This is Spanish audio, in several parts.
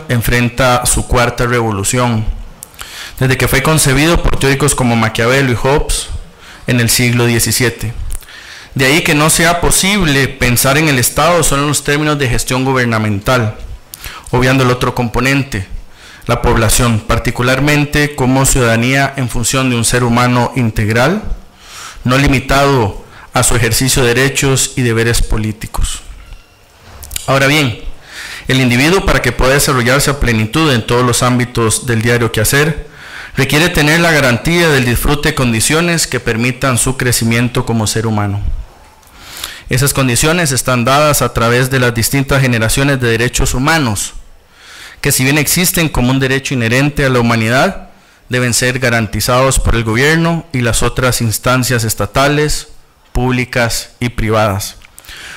Enfrenta su cuarta revolución, desde que fue concebido por teóricos como Maquiavelo y Hobbes en el siglo XVII. De ahí que no sea posible pensar en el Estado solo en los términos de gestión gubernamental, obviando el otro componente, la población, particularmente como ciudadanía en función de un ser humano integral, no limitado a su ejercicio de derechos y deberes políticos. Ahora bien, el individuo, para que pueda desarrollarse a plenitud en todos los ámbitos del diario quehacer, requiere tener la garantía del disfrute de condiciones que permitan su crecimiento como ser humano. Esas condiciones están dadas a través de las distintas generaciones de derechos humanos, que si bien existen como un derecho inherente a la humanidad, deben ser garantizados por el gobierno y las otras instancias estatales, públicas y privadas.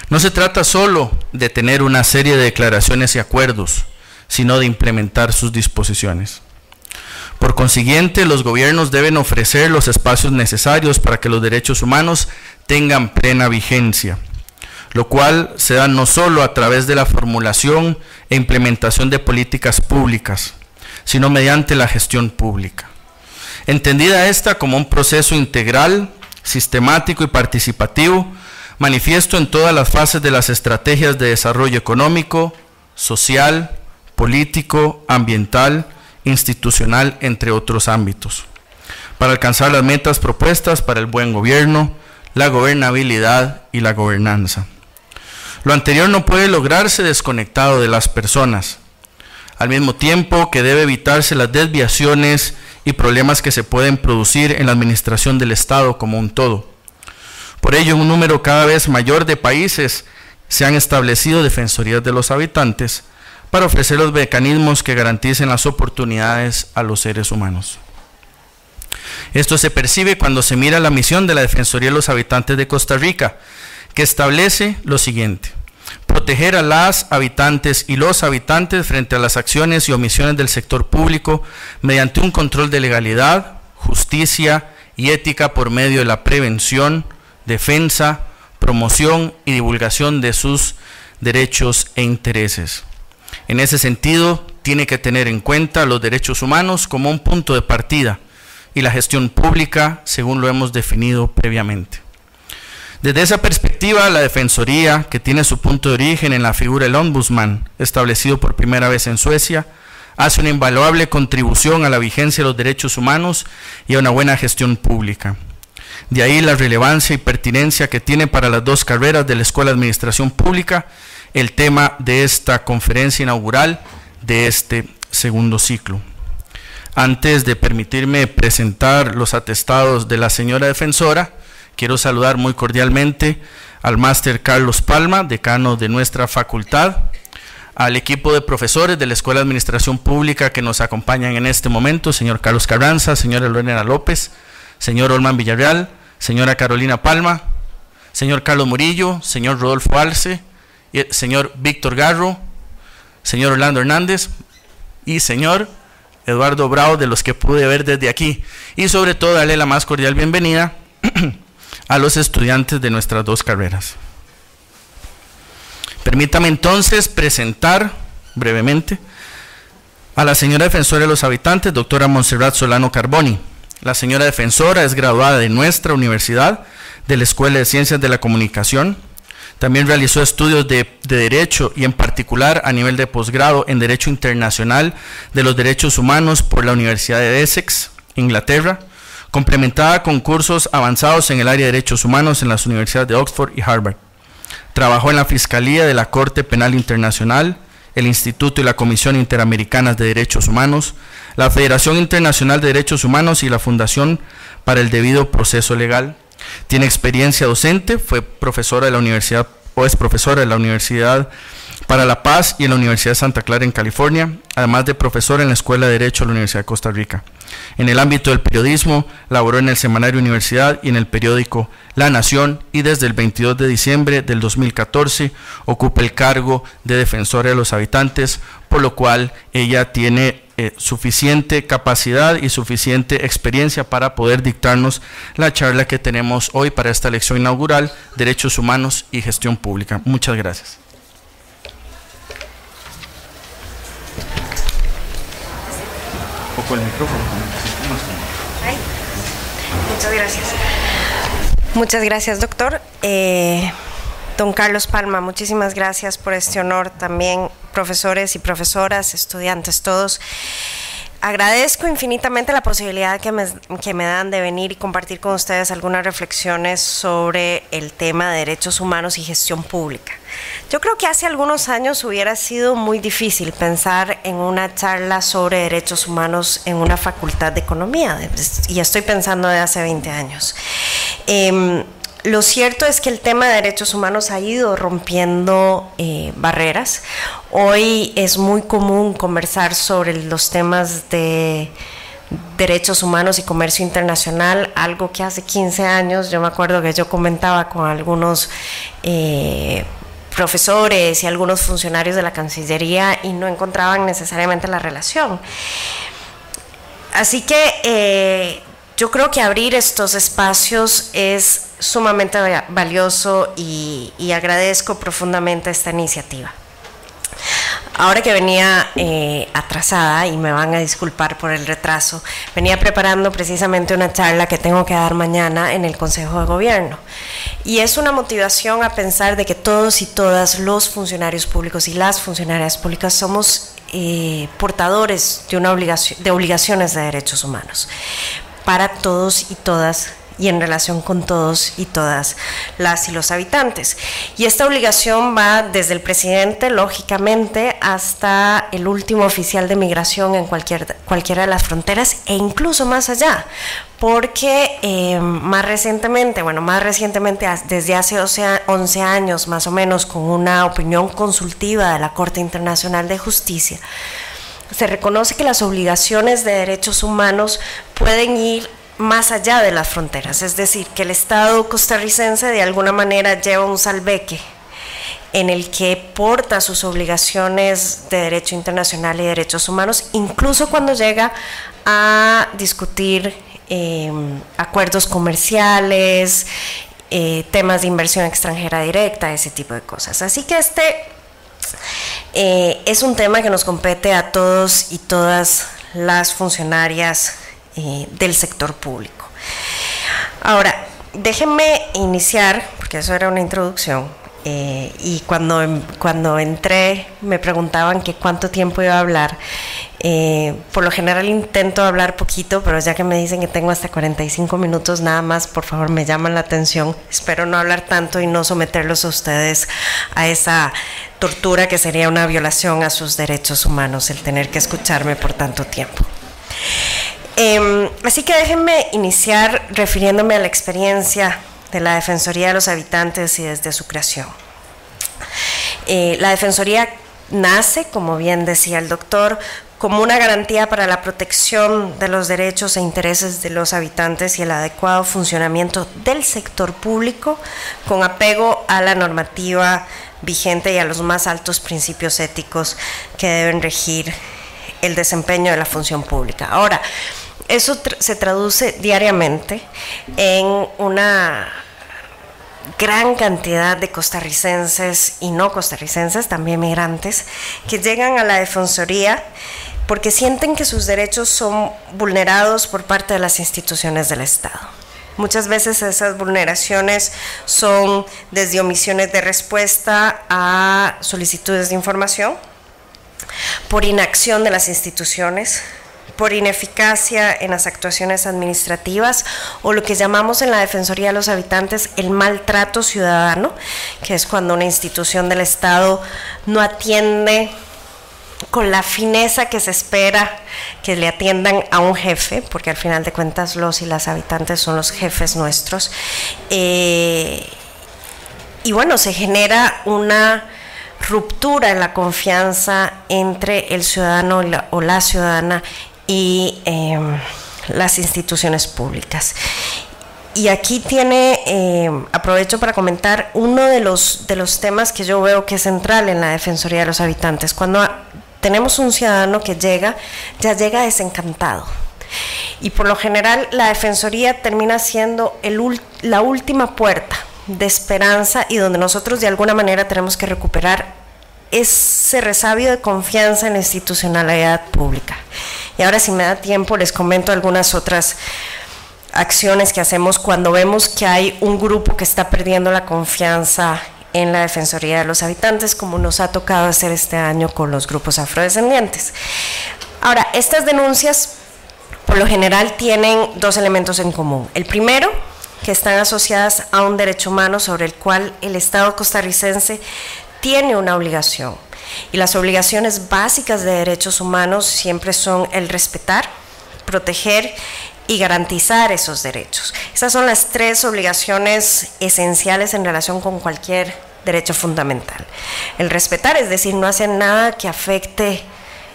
No se trata solo de tener una serie de declaraciones y acuerdos, sino de implementar sus disposiciones. Por consiguiente, los gobiernos deben ofrecer los espacios necesarios para que los derechos humanos tengan plena vigencia, lo cual se da no solo a través de la formulación e implementación de políticas públicas, sino mediante la gestión pública. Entendida esta como un proceso integral, sistemático y participativo, manifiesto en todas las fases de las estrategias de desarrollo económico, social, político, ambiental, institucional, entre otros ámbitos, para alcanzar las metas propuestas para el buen gobierno, la gobernabilidad y la gobernanza. Lo anterior no puede lograrse desconectado de las personas, al mismo tiempo que debe evitarse las desviaciones y problemas que se pueden producir en la administración del Estado como un todo. Por ello, en un número cada vez mayor de países se han establecido defensorías de los habitantes para ofrecer los mecanismos que garanticen las oportunidades a los seres humanos. Esto se percibe cuando se mira la misión de la Defensoría de los Habitantes de Costa Rica, que establece lo siguiente: proteger a las habitantes y los habitantes frente a las acciones y omisiones del sector público mediante un control de legalidad, justicia y ética por medio de la prevención, defensa, promoción y divulgación de sus derechos e intereses. En ese sentido, tiene que tener en cuenta los derechos humanos como un punto de partida y la gestión pública según lo hemos definido previamente. Desde esa perspectiva, la Defensoría, que tiene su punto de origen en la figura del Ombudsman, establecido por primera vez en Suecia, hace una invaluable contribución a la vigencia de los derechos humanos y a una buena gestión pública. De ahí la relevancia y pertinencia que tiene para las dos carreras de la Escuela de Administración Pública el tema de esta conferencia inaugural de este segundo ciclo. Antes de permitirme presentar los atestados de la señora defensora, quiero saludar muy cordialmente al máster Carlos Palma, decano de nuestra facultad, al equipo de profesores de la Escuela de Administración Pública que nos acompañan en este momento, señor Carlos Carranza, señora Lorena López, señor Olman Villarreal, señora Carolina Palma, señor Carlos Murillo, señor Rodolfo Alce, señor Víctor Garro, señor Orlando Hernández y señor Eduardo Bravo, de los que pude ver desde aquí, y sobre todo darle la más cordial bienvenida a los estudiantes de nuestras dos carreras. Permítame entonces presentar brevemente a la señora defensora de los habitantes, doctora Montserrat Solano Carboni. La señora defensora es graduada de nuestra universidad, de la Escuela de Ciencias de la Comunicación. También realizó estudios de Derecho y en particular a nivel de posgrado en Derecho Internacional de los Derechos Humanos por la Universidad de Essex, Inglaterra, complementada con cursos avanzados en el área de Derechos Humanos en las universidades de Oxford y Harvard. Trabajó en la Fiscalía de la Corte Penal Internacional, el Instituto y la Comisión Interamericana de Derechos Humanos, la Federación Internacional de Derechos Humanos y la Fundación para el Debido Proceso Legal. Tiene experiencia docente, fue profesora de la universidad o es profesora de la Universidad para la Paz y en la Universidad de Santa Clara en California, además de profesor en la Escuela de Derecho de la Universidad de Costa Rica. En el ámbito del periodismo, laboró en el Semanario Universidad y en el periódico La Nación, y desde el 22 de diciembre del 2014 ocupa el cargo de defensora de los habitantes, por lo cual ella tiene suficiente capacidad y suficiente experiencia para poder dictarnos la charla que tenemos hoy para esta lección inaugural, Derechos Humanos y Gestión Pública. Muchas gracias. Un poco el micrófono. Muchas gracias. Muchas gracias, doctor. Don Carlos Palma, muchísimas gracias por este honor. También profesores y profesoras, estudiantes, todos. Agradezco infinitamente la posibilidad que me dan de venir y compartir con ustedes algunas reflexiones sobre el tema de derechos humanos y gestión pública. Yo creo que hace algunos años hubiera sido muy difícil pensar en una charla sobre derechos humanos en una facultad de economía, y estoy pensando de hace 20 años. Lo cierto es que el tema de derechos humanos ha ido rompiendo barreras. Hoy es muy común conversar sobre los temas de derechos humanos y comercio internacional, algo que hace 15 años, yo me acuerdo que yo comentaba con algunos profesores y algunos funcionarios de la Cancillería y no encontraban necesariamente la relación. Así que yo creo que abrir estos espacios es sumamente valioso y agradezco profundamente esta iniciativa. Ahora que venía atrasada, y me van a disculpar por el retraso, venía preparando precisamente una charla que tengo que dar mañana en el Consejo de Gobierno. Y es una motivación a pensar de que todos y todas los funcionarios públicos y las funcionarias públicas somos portadores de obligaciones de derechos humanos para todos y todas, y en relación con todos y todas las y los habitantes. Y esta obligación va desde el presidente, lógicamente, hasta el último oficial de migración en cualquiera de las fronteras, e incluso más allá, porque más recientemente, desde hace 11 años más o menos, con una opinión consultiva de la Corte Internacional de Justicia, se reconoce que las obligaciones de derechos humanos pueden ir más allá de las fronteras, es decir, que el Estado costarricense de alguna manera lleva un salveque en el que porta sus obligaciones de derecho internacional y derechos humanos, incluso cuando llega a discutir acuerdos comerciales, temas de inversión extranjera directa, ese tipo de cosas. Así que es un tema que nos compete a todos y todas las funcionarias del sector público. Ahora, déjenme iniciar, porque eso era una introducción, y cuando entré me preguntaban que cuánto tiempo iba a hablar. Por lo general intento hablar poquito, pero ya que me dicen que tengo hasta 45 minutos nada más, por favor me llaman la atención. Espero no hablar tanto y no someterlos a ustedes a esa tortura que sería una violación a sus derechos humanos, el tener que escucharme por tanto tiempo. Así que déjenme iniciar refiriéndome a la experiencia de la Defensoría de los Habitantes y desde su creación. La Defensoría nace, como bien decía el doctor, como una garantía para la protección de los derechos e intereses de los habitantes y el adecuado funcionamiento del sector público, con apego a la normativa vigente y a los más altos principios éticos que deben regir el desempeño de la función pública. Ahora, eso se traduce diariamente en una gran cantidad de costarricenses y no costarricenses, también migrantes, que llegan a la Defensoría porque sienten que sus derechos son vulnerados por parte de las instituciones del Estado. Muchas veces esas vulneraciones son desde omisiones de respuesta a solicitudes de información, por inacción de las instituciones, por ineficacia en las actuaciones administrativas, o lo que llamamos en la Defensoría de los Habitantes el maltrato ciudadano, que es cuando una institución del Estado no atiende con la fineza que se espera que le atiendan a un jefe, porque al final de cuentas los y las habitantes son los jefes nuestros, y bueno, se genera una ruptura en la confianza entre el ciudadano o la ciudadana y las instituciones públicas. Y aquí aprovecho para comentar uno de los temas que yo veo que es central en la Defensoría de los Habitantes. Cuando tenemos un ciudadano que ya llega desencantado. Y por lo general la Defensoría termina siendo la última puerta de esperanza y donde nosotros de alguna manera tenemos que recuperar ese resabio de confianza en la institucionalidad pública. Y ahora, si me da tiempo, les comento algunas otras acciones que hacemos cuando vemos que hay un grupo que está perdiendo la confianza en la Defensoría de los Habitantes, como nos ha tocado hacer este año con los grupos afrodescendientes. Ahora, estas denuncias por lo general tienen dos elementos en común. El primero, que están asociadas a un derecho humano sobre el cual el Estado costarricense tiene una obligación. Y las obligaciones básicas de derechos humanos siempre son el respetar, proteger y garantizar esos derechos. Esas son las tres obligaciones esenciales en relación con cualquier derecho fundamental. El respetar, es decir, no hacer nada que afecte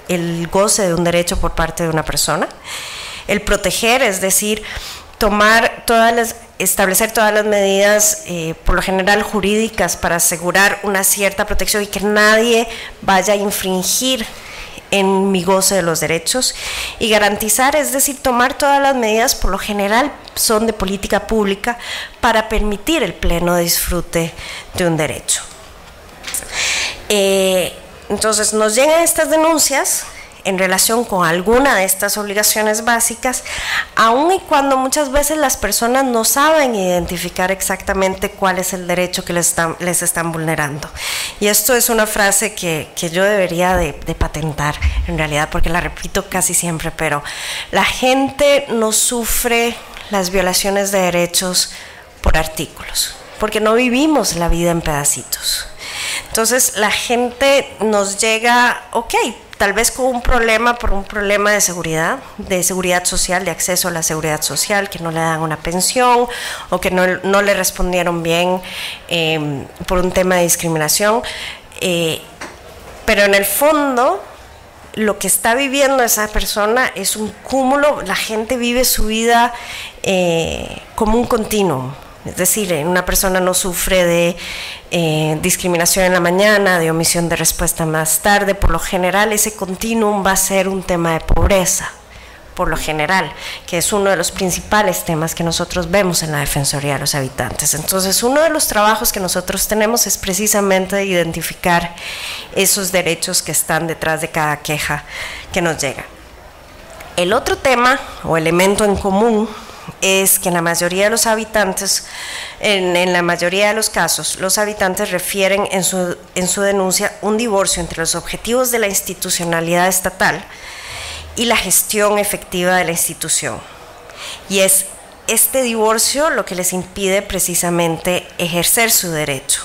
el goce de un derecho por parte de una persona. El proteger, es decir, establecer todas las medidas, por lo general jurídicas, para asegurar una cierta protección y que nadie vaya a infringir en mi goce de los derechos. Y garantizar, es decir, tomar todas las medidas, por lo general son de política pública, para permitir el pleno disfrute de un derecho. Entonces nos llegan estas denuncias en relación con alguna de estas obligaciones básicas, aun y cuando muchas veces las personas no saben identificar exactamente cuál es el derecho que les están vulnerando. Y esto es una frase que yo debería de patentar, en realidad, porque la repito casi siempre, pero la gente no sufre las violaciones de derechos por artículos, porque no vivimos la vida en pedacitos. Entonces la gente nos llega, tal vez con un problema, por un problema de seguridad social, de acceso a la seguridad social, que no le dan una pensión o que no le respondieron bien por un tema de discriminación, pero en el fondo lo que está viviendo esa persona es un cúmulo. La gente vive su vida como un continuum. Es decir, una persona no sufre de discriminación en la mañana, de omisión de respuesta más tarde. Por lo general, ese continuum va a ser un tema de pobreza, por lo general, que es uno de los principales temas que nosotros vemos en la Defensoría de los Habitantes. Entonces, uno de los trabajos que nosotros tenemos es precisamente identificar esos derechos que están detrás de cada queja que nos llega. El otro tema o elemento en común es que en la mayoría de los habitantes, en la mayoría de los casos, los habitantes refieren en su denuncia un divorcio entre los objetivos de la institucionalidad estatal y la gestión efectiva de la institución. Y es este divorcio lo que les impide precisamente ejercer su derecho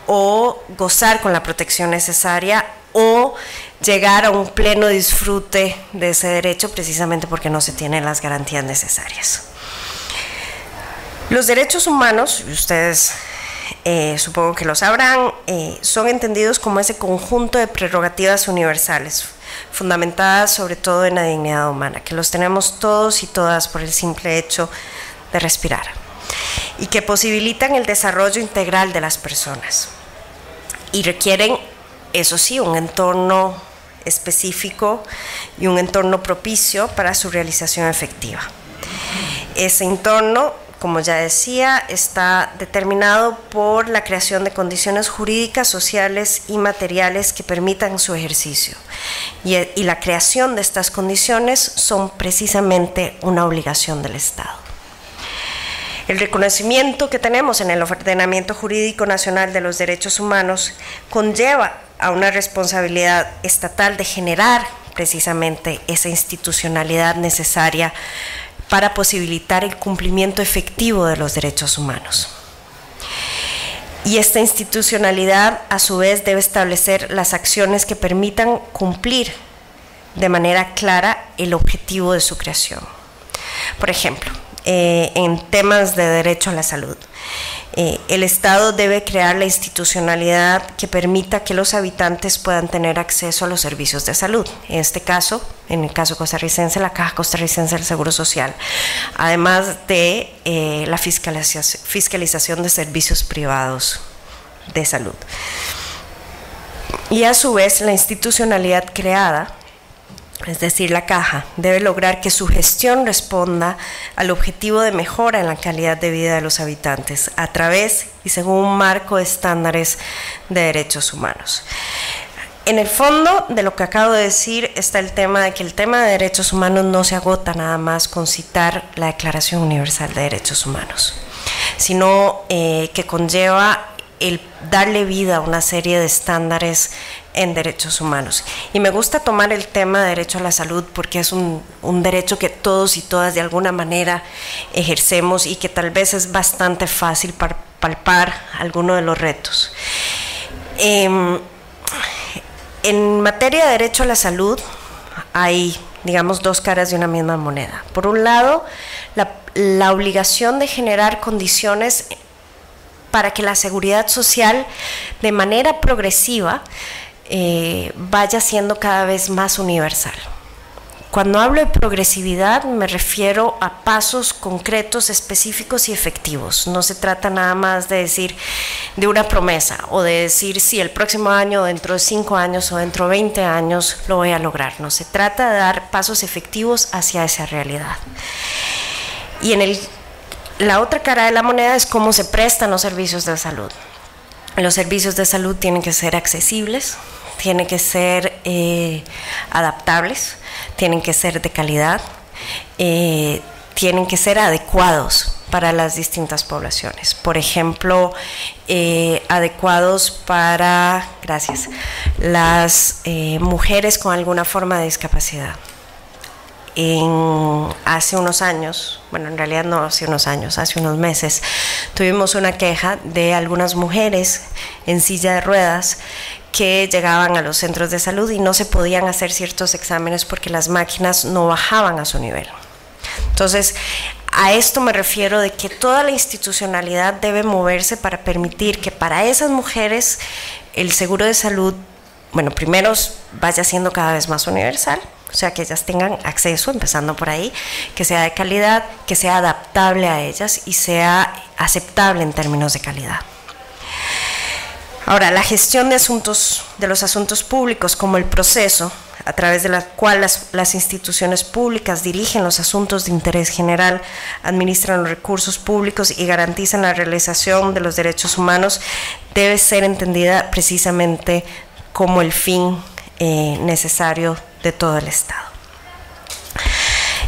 o gozar con la protección necesaria o llegar a un pleno disfrute de ese derecho, precisamente porque no se tienen las garantías necesarias. Los derechos humanos, y ustedes supongo que lo sabrán, son entendidos como ese conjunto de prerrogativas universales, fundamentadas sobre todo en la dignidad humana, que los tenemos todos y todas por el simple hecho de respirar, y que posibilitan el desarrollo integral de las personas, y requieren, eso sí, un entorno específico y un entorno propicio para su realización efectiva. Ese entorno, como ya decía, está determinado por la creación de condiciones jurídicas, sociales y materiales que permitan su ejercicio. Y la creación de estas condiciones son precisamente una obligación del Estado. El reconocimiento que tenemos en el ordenamiento jurídico nacional de los derechos humanos conlleva a una responsabilidad estatal de generar precisamente esa institucionalidad necesaria para posibilitar el cumplimiento efectivo de los derechos humanos. Y esta institucionalidad, a su vez, debe establecer las acciones que permitan cumplir de manera clara el objetivo de su creación. Por ejemplo, en temas de derecho a la salud. El Estado debe crear la institucionalidad que permita que los habitantes puedan tener acceso a los servicios de salud. En este caso, en el caso costarricense, la Caja Costarricense del Seguro Social, además de la fiscalización de servicios privados de salud. Y a su vez, la institucionalidad creada, es decir, la Caja, debe lograr que su gestión responda al objetivo de mejora en la calidad de vida de los habitantes a través y según un marco de estándares de derechos humanos. En el fondo de lo que acabo de decir está el tema de que el tema de derechos humanos no se agota nada más con citar la Declaración Universal de Derechos Humanos, sino que conlleva el darle vida a una serie de estándares en derechos humanos. Y me gusta tomar el tema de derecho a la salud porque es un derecho que todos y todas de alguna manera ejercemos y que tal vez es bastante fácil palpar algunos de los retos. En materia de derecho a la salud hay, digamos, dos caras de una misma moneda. Por un lado, la obligación de generar condiciones para que la seguridad social de manera progresiva vaya siendo cada vez más universal. Cuando hablo de progresividad me refiero a pasos concretos, específicos y efectivos. No se trata nada más de decir de una promesa o de decir si el próximo año, dentro de 5 años o dentro de 20 años lo voy a lograr. No, se trata de dar pasos efectivos hacia esa realidad. Y la otra cara de la moneda es cómo se prestan los servicios de salud. Los servicios de salud tienen que ser accesibles, tienen que ser adaptables, tienen que ser de calidad, tienen que ser adecuados para las distintas poblaciones. Por ejemplo, adecuados para, las mujeres con alguna forma de discapacidad. Hace unos años, bueno, en realidad no hace unos años, hace unos meses, tuvimos una queja de algunas mujeres en silla de ruedas que llegaban a los centros de salud y no se podían hacer ciertos exámenes porque las máquinas no bajaban a su nivel. Entonces, a esto me refiero de que toda la institucionalidad debe moverse para permitir que para esas mujeres el seguro de salud, bueno, primero vaya siendo cada vez más universal, o sea, que ellas tengan acceso, empezando por ahí, que sea de calidad, que sea adaptable a ellas y sea aceptable en términos de calidad. Ahora, la gestión de los asuntos públicos como el proceso a través de la cual las instituciones públicas dirigen los asuntos de interés general, administran los recursos públicos y garantizan la realización de los derechos humanos, debe ser entendida precisamente como el fin necesario de todo el Estado.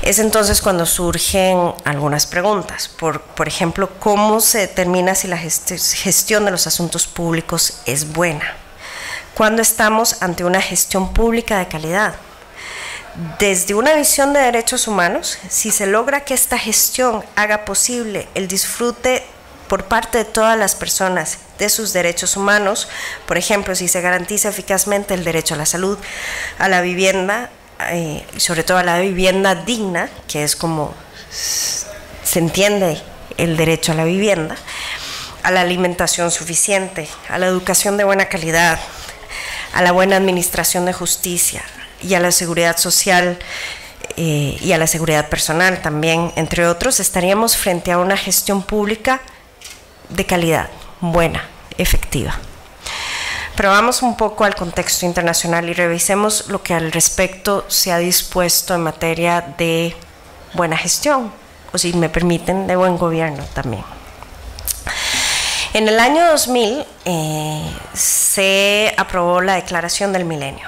Es entonces cuando surgen algunas preguntas, por ejemplo, ¿cómo se determina si la gestión de los asuntos públicos es buena? ¿Cuándo estamos ante una gestión pública de calidad? Desde una visión de derechos humanos, si se logra que esta gestión haga posible el disfrute por parte de todas las personas de sus derechos humanos, por ejemplo, si se garantiza eficazmente el derecho a la salud, a la vivienda, y sobre todo a la vivienda digna, que es como se entiende el derecho a la vivienda, a la alimentación suficiente, a la educación de buena calidad, a la buena administración de justicia y a la seguridad social y a la seguridad personal también, entre otros, estaríamos frente a una gestión pública de calidad, buena, efectiva. Pero vamos un poco al contexto internacional y revisemos lo que al respecto se ha dispuesto en materia de buena gestión, o si me permiten, de buen gobierno también. En el año 2000 se aprobó la Declaración del Milenio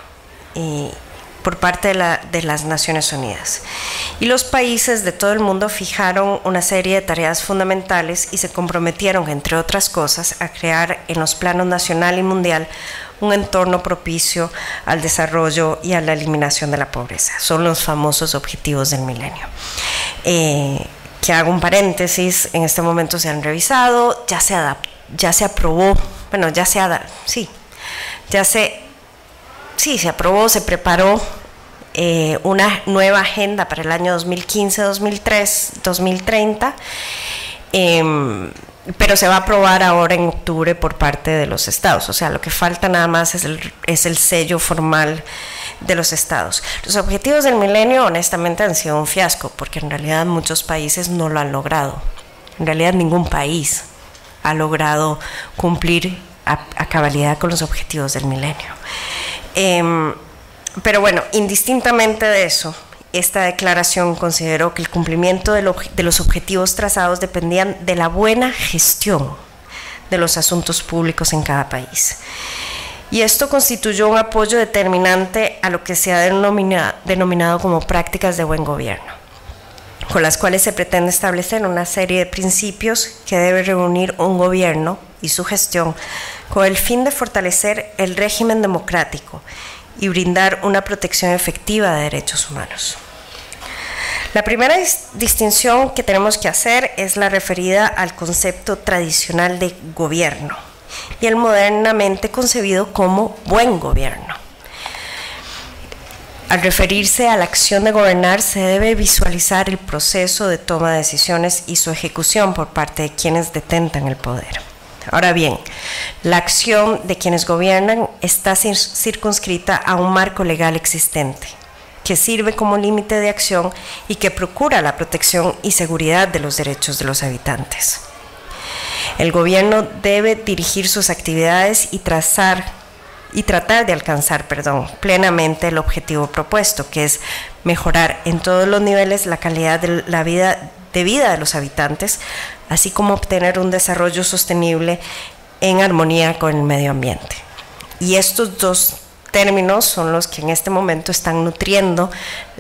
por parte de las Naciones Unidas. Y los países de todo el mundo fijaron una serie de tareas fundamentales y se comprometieron, entre otras cosas, a crear en los planos nacional y mundial un entorno propicio al desarrollo y a la eliminación de la pobreza. Son los famosos objetivos del milenio. Que hago un paréntesis, en este momento se han revisado, ya se aprobó, bueno, se aprobó, se preparó una nueva agenda para el año 2015, 2030, pero se va a aprobar ahora en octubre por parte de los estados. O sea, lo que falta nada más es el sello formal de los estados. Los objetivos del milenio honestamente han sido un fiasco, porque en realidad muchos países no lo han logrado. En realidad ningún país ha logrado cumplir a cabalidad con los objetivos del milenio. Pero bueno, indistintamente de eso, esta declaración consideró que el cumplimiento de los objetivos trazados dependían de la buena gestión de los asuntos públicos en cada país. Y esto constituyó un apoyo determinante a lo que se ha denominado como prácticas de buen gobierno, con las cuales se pretende establecer una serie de principios que debe reunir un gobierno y su gestión con el fin de fortalecer el régimen democrático y brindar una protección efectiva de derechos humanos. La primera distinción que tenemos que hacer es la referida al concepto tradicional de gobierno y el modernamente concebido como buen gobierno. Al referirse a la acción de gobernar, se debe visualizar el proceso de toma de decisiones y su ejecución por parte de quienes detentan el poder. Ahora bien, la acción de quienes gobiernan está circunscrita a un marco legal existente, que sirve como límite de acción y que procura la protección y seguridad de los derechos de los habitantes. El gobierno debe dirigir sus actividades y tratar de alcanzar, plenamente el objetivo propuesto, que es mejorar en todos los niveles la calidad de la vida de los habitantes, así como obtener un desarrollo sostenible en armonía con el medio ambiente. Y estos dos términos son los que en este momento están nutriendo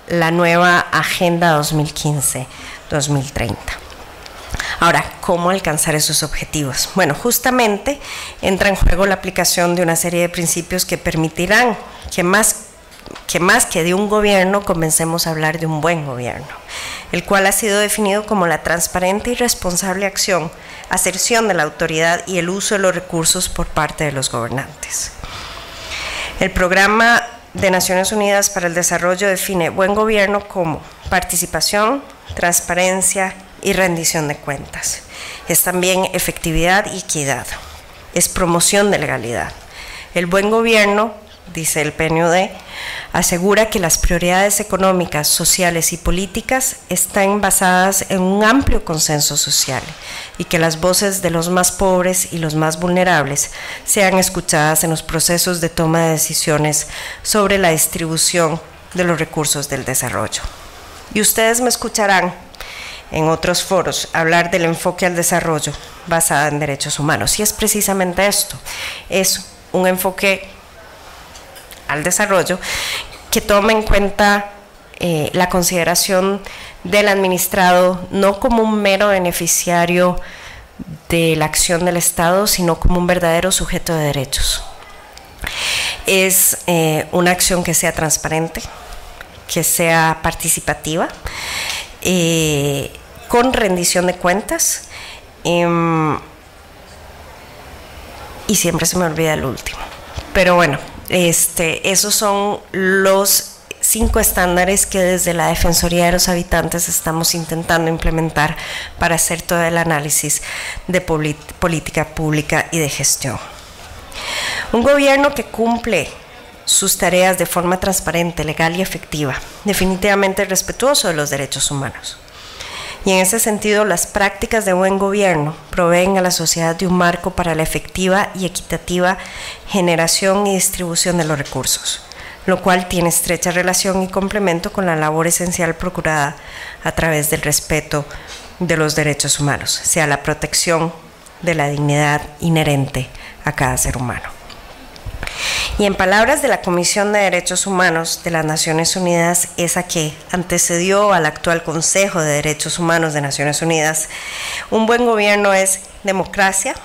la nueva Agenda 2015-2030. Ahora, ¿cómo alcanzar esos objetivos? Bueno, justamente entra en juego la aplicación de una serie de principios que permitirán que más que de un gobierno comencemos a hablar de un buen gobierno, el cual ha sido definido como la transparente y responsable aserción de la autoridad y el uso de los recursos por parte de los gobernantes. El Programa de Naciones Unidas para el Desarrollo define buen gobierno como participación, transparencia y rendición de cuentas. Es también efectividad y equidad. Es promoción de legalidad. El buen gobierno, dice el PNUD, asegura que las prioridades económicas, sociales y políticas están basadas en un amplio consenso social y que las voces de los más pobres y los más vulnerables sean escuchadas en los procesos de toma de decisiones sobre la distribución de los recursos del desarrollo. Y ustedes me escucharán en otros foros hablar del enfoque al desarrollo basado en derechos humanos. Y es precisamente esto, es un enfoque al desarrollo que toma en cuenta la consideración del administrado no como un mero beneficiario de la acción del Estado, sino como un verdadero sujeto de derechos. Es una acción que sea transparente, que sea participativa, con rendición de cuentas, y siempre se me olvida el último. Pero bueno, esos son los 5 estándares que desde la Defensoría de los Habitantes estamos intentando implementar para hacer todo el análisis de política pública y de gestión. Un gobierno que cumple sus tareas de forma transparente, legal y efectiva, definitivamente respetuoso de los derechos humanos. Y en ese sentido, las prácticas de buen gobierno proveen a la sociedad de un marco para la efectiva y equitativa generación y distribución de los recursos, lo cual tiene estrecha relación y complemento con la labor esencial procurada a través del respeto de los derechos humanos, sea la protección de la dignidad inherente a cada ser humano. Y en palabras de la Comisión de Derechos Humanos de las Naciones Unidas, esa que antecedió al actual Consejo de Derechos Humanos de Naciones Unidas, un buen gobierno es democracia,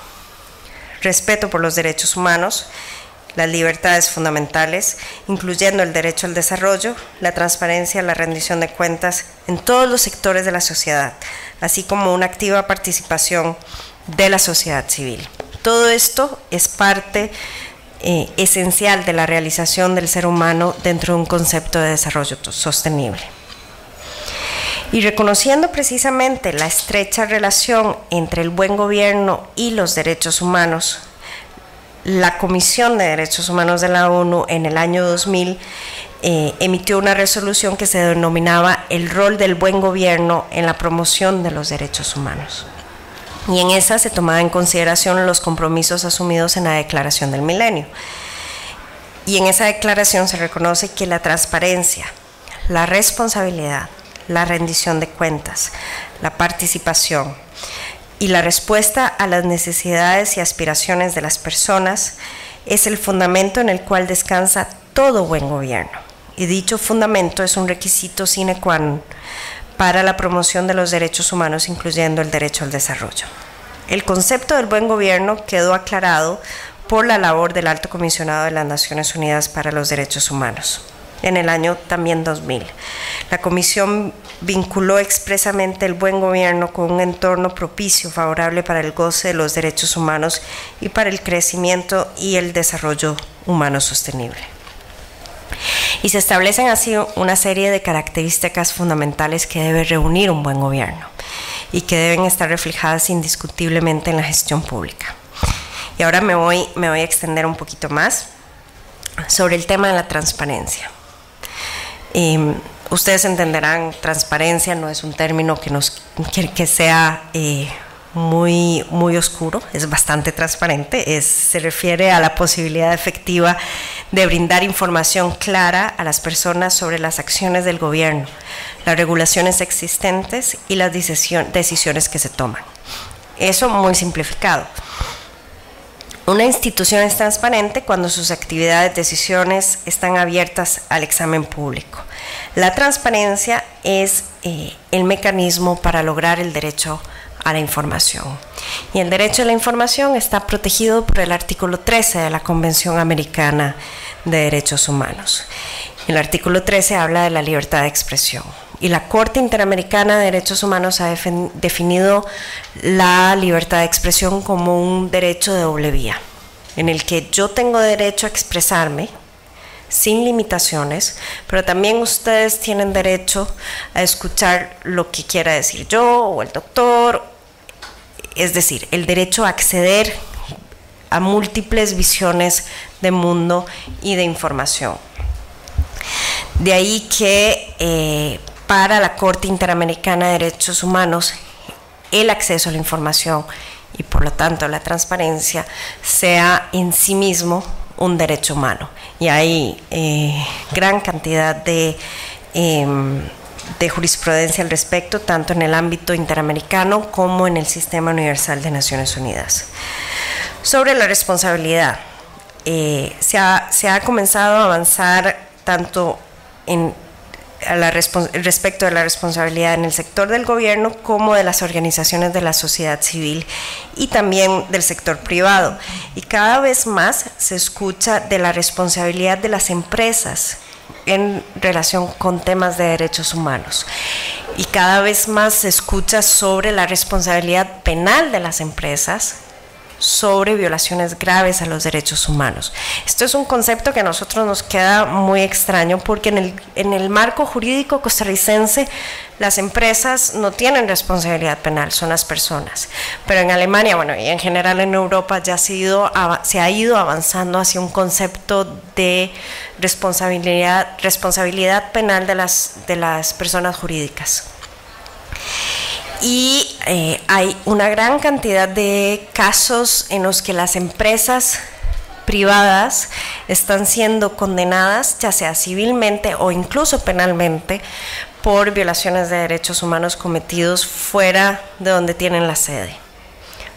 respeto por los derechos humanos, las libertades fundamentales, incluyendo el derecho al desarrollo, la transparencia, la rendición de cuentas en todos los sectores de la sociedad, así como una activa participación de la sociedad civil. Todo esto es parte esencial de la realización del ser humano dentro de un concepto de desarrollo sostenible. Y reconociendo precisamente la estrecha relación entre el buen gobierno y los derechos humanos, la Comisión de Derechos Humanos de la ONU en el año 2000 emitió una resolución que se denominaba el rol del buen gobierno en la promoción de los derechos humanos. Y en esa se tomaba en consideración los compromisos asumidos en la Declaración del Milenio. Y en esa declaración se reconoce que la transparencia, la responsabilidad, la rendición de cuentas, la participación y la respuesta a las necesidades y aspiraciones de las personas es el fundamento en el cual descansa todo buen gobierno. Y dicho fundamento es un requisito sine qua non para la promoción de los derechos humanos, incluyendo el derecho al desarrollo. El concepto del buen gobierno quedó aclarado por la labor del Alto Comisionado de las Naciones Unidas para los Derechos Humanos en el año también 2000. La Comisión vinculó expresamente el buen gobierno con un entorno propicio, favorable para el goce de los derechos humanos y para el crecimiento y el desarrollo humano sostenible. Y se establecen así una serie de características fundamentales que debe reunir un buen gobierno y que deben estar reflejadas indiscutiblemente en la gestión pública. Y ahora me voy a extender un poquito más sobre el tema de la transparencia. Ustedes entenderán, transparencia no es un término que sea muy oscuro, es bastante transparente, se refiere a la posibilidad efectiva de brindar información clara a las personas sobre las acciones del gobierno, las regulaciones existentes y las decisiones que se toman. Eso muy simplificado. Una institución es transparente cuando sus actividades, decisiones están abiertas al examen público. La transparencia es el mecanismo para lograr el derecho a la información. Y el derecho a la información está protegido por el artículo 13 de la Convención Americana de Derechos Humanos. El artículo 13 habla de la libertad de expresión. Y la Corte Interamericana de Derechos Humanos ha definido la libertad de expresión como un derecho de doble vía, en el que yo tengo derecho a expresarme sin limitaciones, pero también ustedes tienen derecho a escuchar lo que quiera decir yo o el doctor, es decir, el derecho a acceder a múltiples visiones de mundo y de información. De ahí que para la Corte Interamericana de Derechos Humanos el acceso a la información y por lo tanto la transparencia sea en sí mismo un derecho humano. Y hay gran cantidad de jurisprudencia al respecto, tanto en el ámbito interamericano como en el Sistema Universal de Naciones Unidas. Sobre la responsabilidad, se ha comenzado a avanzar tanto respecto de la responsabilidad en el sector del gobierno como de las organizaciones de la sociedad civil y también del sector privado. Y cada vez más se escucha de la responsabilidad de las empresas en relación con temas de derechos humanos. Y cada vez más se escucha sobre la responsabilidad penal de las empresas sobre violaciones graves a los derechos humanos. Esto es un concepto que a nosotros nos queda muy extraño porque en el marco jurídico costarricense las empresas no tienen responsabilidad penal, son las personas. Pero en Alemania, bueno, y en general en Europa ya se ha ido avanzando hacia un concepto de responsabilidad penal de las personas jurídicas. Y hay una gran cantidad de casos en los que las empresas privadas están siendo condenadas, ya sea civilmente o incluso penalmente, por violaciones de derechos humanos cometidos fuera de donde tienen la sede.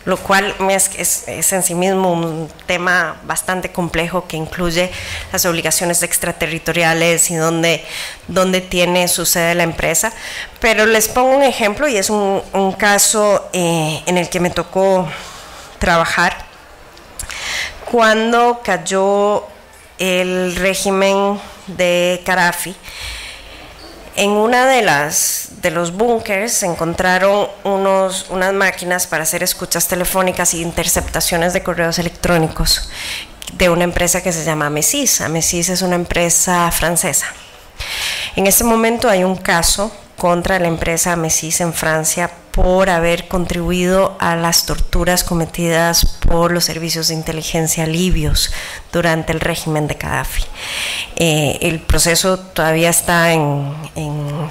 Lo cual es en sí mismo un tema bastante complejo que incluye las obligaciones extraterritoriales y dónde tiene su sede la empresa. Pero les pongo un ejemplo y es un caso en el que me tocó trabajar cuando cayó el régimen de Gaddafi. En una de los búnkers se encontraron unas máquinas para hacer escuchas telefónicas e interceptaciones de correos electrónicos de una empresa que se llama Amesis. Amesis es una empresa francesa. En este momento hay un caso contra la empresa Amesis en Francia por haber contribuido a las torturas cometidas por los servicios de inteligencia libios durante el régimen de Gaddafi. El proceso todavía está en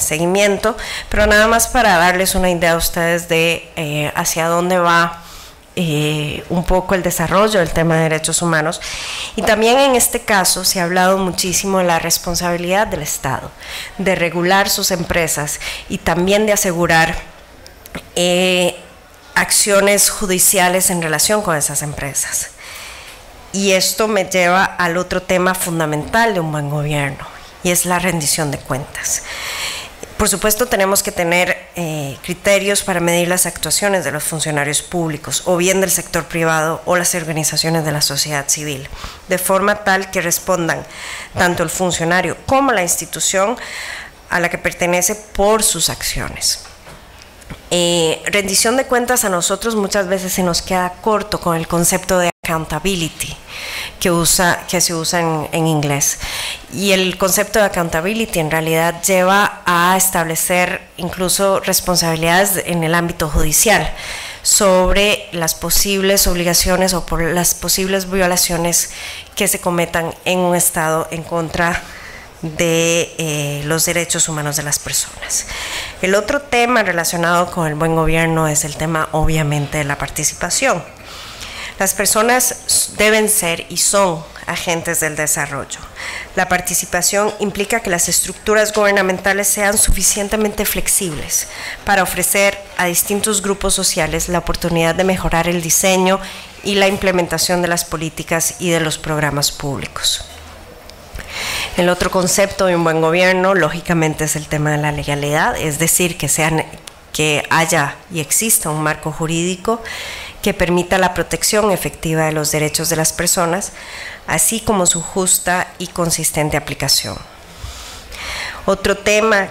seguimiento, pero nada más para darles una idea a ustedes de hacia dónde va un poco el desarrollo del tema de derechos humanos. Y también en este caso se ha hablado muchísimo de la responsabilidad del Estado, de regular sus empresas y también de asegurar acciones judiciales en relación con esas empresas. Y esto me lleva al otro tema fundamental de un buen gobierno, y es la rendición de cuentas. Por supuesto, tenemos que tener criterios para medir las actuaciones de los funcionarios públicos, o bien del sector privado o las organizaciones de la sociedad civil, de forma tal que respondan tanto el funcionario como la institución a la que pertenece por sus acciones. Rendición de cuentas a nosotros muchas veces se nos queda corto con el concepto de accountability que se usa en inglés, y el concepto de accountability en realidad lleva a establecer incluso responsabilidades en el ámbito judicial sobre las posibles obligaciones o por las posibles violaciones que se cometan en un Estado en contra de los derechos humanos de las personas. El otro tema relacionado con el buen gobierno es el tema, obviamente, de la participación. Las personas deben ser y son agentes del desarrollo. La participación implica que las estructuras gubernamentales sean suficientemente flexibles para ofrecer a distintos grupos sociales la oportunidad de mejorar el diseño y la implementación de las políticas y de los programas públicos. El otro concepto de un buen gobierno, lógicamente, es el tema de la legalidad, es decir, que haya y exista un marco jurídico que permita la protección efectiva de los derechos de las personas, así como su justa y consistente aplicación. Otro tema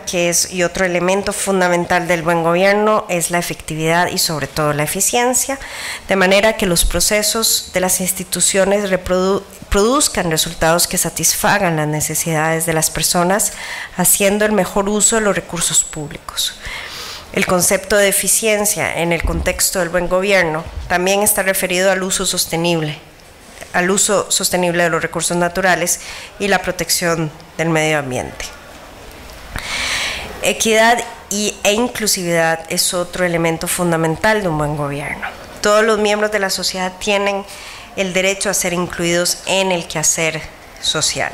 y otro elemento fundamental del buen gobierno es la efectividad y sobre todo la eficiencia, de manera que los procesos de las instituciones produzcan resultados que satisfagan las necesidades de las personas, haciendo el mejor uso de los recursos públicos. El concepto de eficiencia en el contexto del buen gobierno también está referido al uso sostenible de los recursos naturales y la protección del medio ambiente. Equidad e inclusividad es otro elemento fundamental de un buen gobierno. Todos los miembros de la sociedad tienen el derecho a ser incluidos en el quehacer social.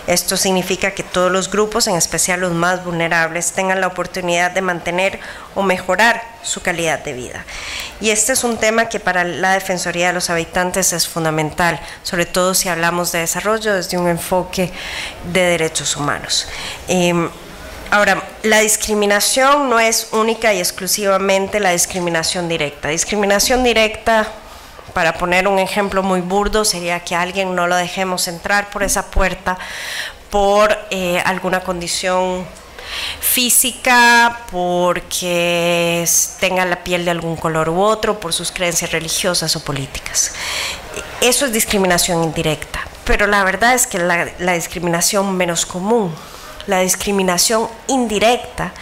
Esto significa que todos los grupos, en especial los más vulnerables, tengan la oportunidad de mantener o mejorar su calidad de vida. Y este es un tema que para la Defensoría de los Habitantes es fundamental, sobre todo si hablamos de desarrollo desde un enfoque de derechos humanos. Ahora, la discriminación no es única y exclusivamente la discriminación directa. Discriminación directa, para poner un ejemplo muy burdo, sería que a alguien no lo dejemos entrar por esa puerta por alguna condición física, porque tenga la piel de algún color u otro, por sus creencias religiosas o políticas. Eso es discriminación indirecta, pero la verdad es que la discriminación menos común, la discriminación indirecta,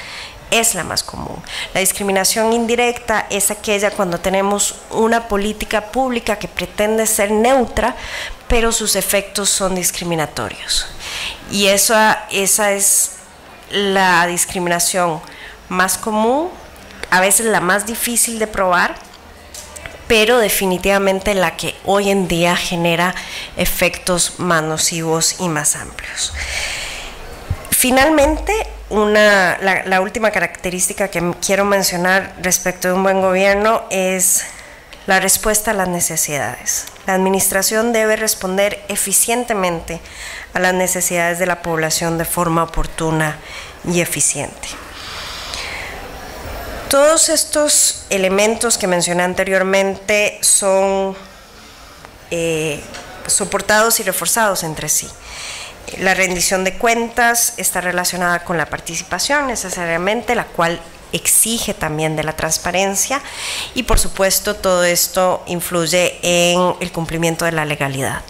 es la más común. La discriminación indirecta es aquella cuando tenemos una política pública que pretende ser neutra, pero sus efectos son discriminatorios. Y esa es la discriminación más común, a veces la más difícil de probar, pero definitivamente la que hoy en día genera efectos más nocivos y más amplios. Finalmente, la última característica que quiero mencionar respecto de un buen gobierno es la respuesta a las necesidades. La administración debe responder eficientemente a las necesidades de la población de forma oportuna y eficiente. Todos estos elementos que mencioné anteriormente son soportados y reforzados entre sí. La rendición de cuentas está relacionada con la participación necesariamente, la cual exige también de la transparencia, y por supuesto todo esto influye en el cumplimiento de la legalidad.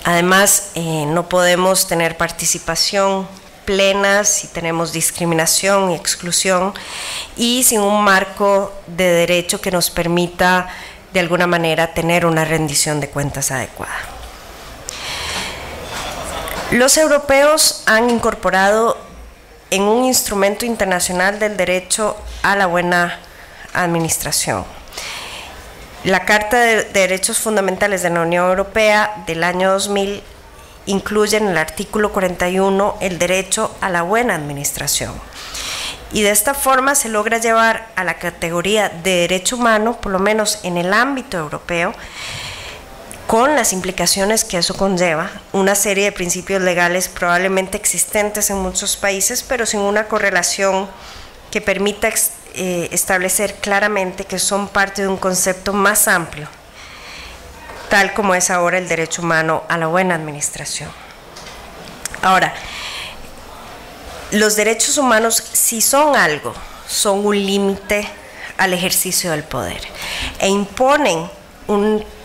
Además, no podemos tener participación plena si tenemos discriminación y exclusión y sin un marco de derecho que nos permita de alguna manera tener una rendición de cuentas adecuada. Los europeos han incorporado en un instrumento internacional del derecho a la buena administración. La Carta de Derechos Fundamentales de la Unión Europea del año 2000 incluye en el artículo 41 el derecho a la buena administración. Y de esta forma se logra llevar a la categoría de derecho humano, por lo menos en el ámbito europeo, con las implicaciones que eso conlleva, una serie de principios legales probablemente existentes en muchos países, pero sin una correlación que permita establecer claramente que son parte de un concepto más amplio, tal como es ahora el derecho humano a la buena administración. Ahora, los derechos humanos, si son algo, son un límite al ejercicio del poder e imponen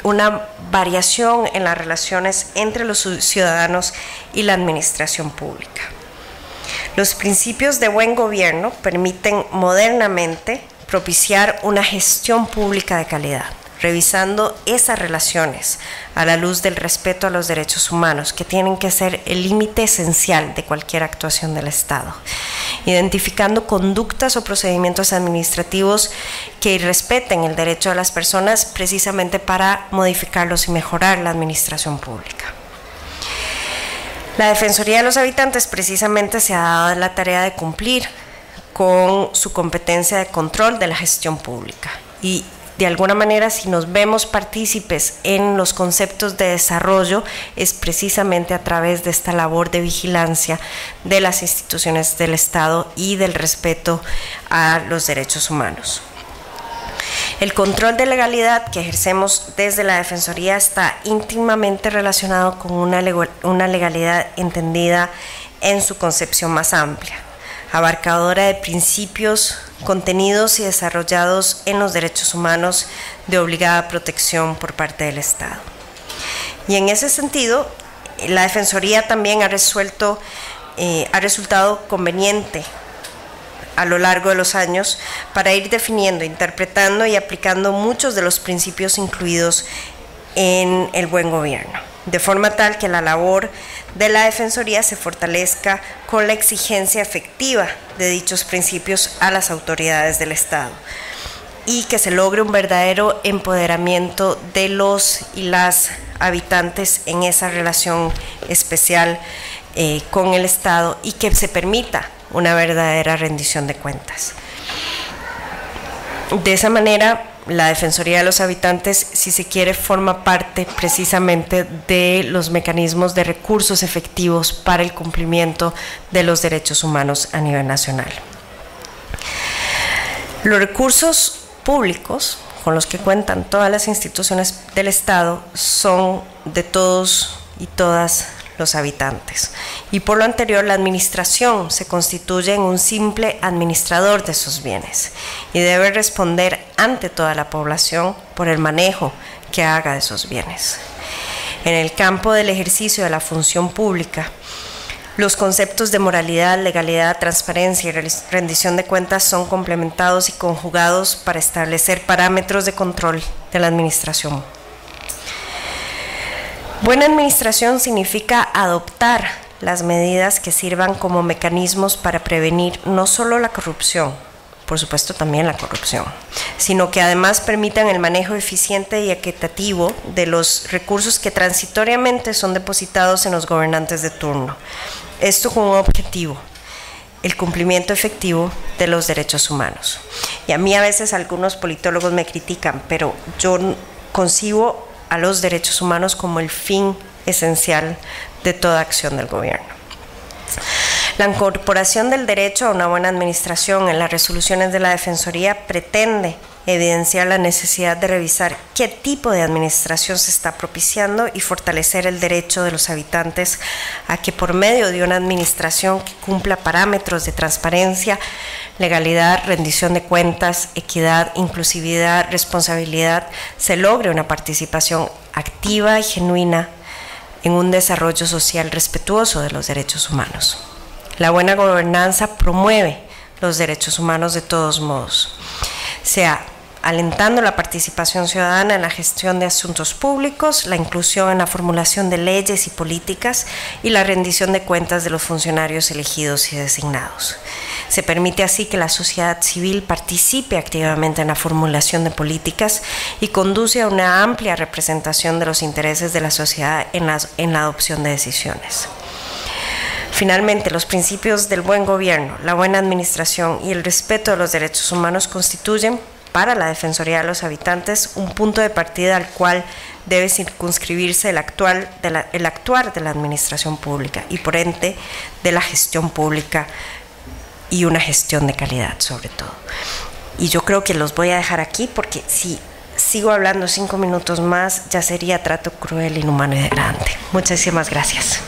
una variación en las relaciones entre los ciudadanos y la administración pública. Los principios de buen gobierno permiten modernamente propiciar una gestión pública de calidad, revisando esas relaciones a la luz del respeto a los derechos humanos, que tienen que ser el límite esencial de cualquier actuación del Estado, identificando conductas o procedimientos administrativos que respeten el derecho de las personas precisamente para modificarlos y mejorar la administración pública. La Defensoría de los Habitantes precisamente se ha dado la tarea de cumplir con su competencia de control de la gestión pública y de alguna manera, si nos vemos partícipes en los conceptos de desarrollo, es precisamente a través de esta labor de vigilancia de las instituciones del Estado y del respeto a los derechos humanos. El control de legalidad que ejercemos desde la Defensoría está íntimamente relacionado con una legalidad entendida en su concepción más amplia, abarcadora de principios contenidos y desarrollados en los derechos humanos de obligada protección por parte del Estado. Y en ese sentido, la Defensoría también ha resultado conveniente a lo largo de los años para ir definiendo, interpretando y aplicando muchos de los principios incluidos en el buen gobierno, de forma tal que la labor de la Defensoría se fortalezca con la exigencia efectiva de dichos principios a las autoridades del Estado y que se logre un verdadero empoderamiento de los y las habitantes en esa relación especial con el Estado y que se permita una verdadera rendición de cuentas. De esa manera, la Defensoría de los Habitantes, si se quiere, forma parte precisamente de los mecanismos de recursos efectivos para el cumplimiento de los derechos humanos a nivel nacional. Los recursos públicos con los que cuentan todas las instituciones del Estado son de todos y todas los habitantes. Y por lo anterior, la administración se constituye en un simple administrador de esos bienes y debe responder ante toda la población por el manejo que haga de esos bienes. En el campo del ejercicio de la función pública, los conceptos de moralidad, legalidad, transparencia y rendición de cuentas son complementados y conjugados para establecer parámetros de control de la administración. Buena administración significa adoptar las medidas que sirvan como mecanismos para prevenir no solo la corrupción, por supuesto también la corrupción, sino que además permitan el manejo eficiente y equitativo de los recursos que transitoriamente son depositados en los gobernantes de turno. Esto con un objetivo: el cumplimiento efectivo de los derechos humanos. Y a mí a veces algunos politólogos me critican, pero yo concibo a los derechos humanos como el fin esencial de toda acción del gobierno. La incorporación del derecho a una buena administración en las resoluciones de la Defensoría pretende evidenciar la necesidad de revisar qué tipo de administración se está propiciando y fortalecer el derecho de los habitantes a que por medio de una administración que cumpla parámetros de transparencia, legalidad, rendición de cuentas, equidad, inclusividad, responsabilidad, se logre una participación activa y genuina en un desarrollo social respetuoso de los derechos humanos. La buena gobernanza promueve los derechos humanos de todos modos, sea alentando la participación ciudadana en la gestión de asuntos públicos, la inclusión en la formulación de leyes y políticas y la rendición de cuentas de los funcionarios elegidos y designados. Se permite así que la sociedad civil participe activamente en la formulación de políticas y conduce a una amplia representación de los intereses de la sociedad en la adopción de decisiones. Finalmente, los principios del buen gobierno, la buena administración y el respeto de los derechos humanos constituyen para la Defensoría de los Habitantes un punto de partida al cual debe circunscribirse el actuar de la administración pública y por ende de la gestión pública y una gestión de calidad sobre todo. Y yo creo que los voy a dejar aquí porque si sigo hablando 5 minutos más ya sería trato cruel, inhumano y degradante. Muchísimas gracias.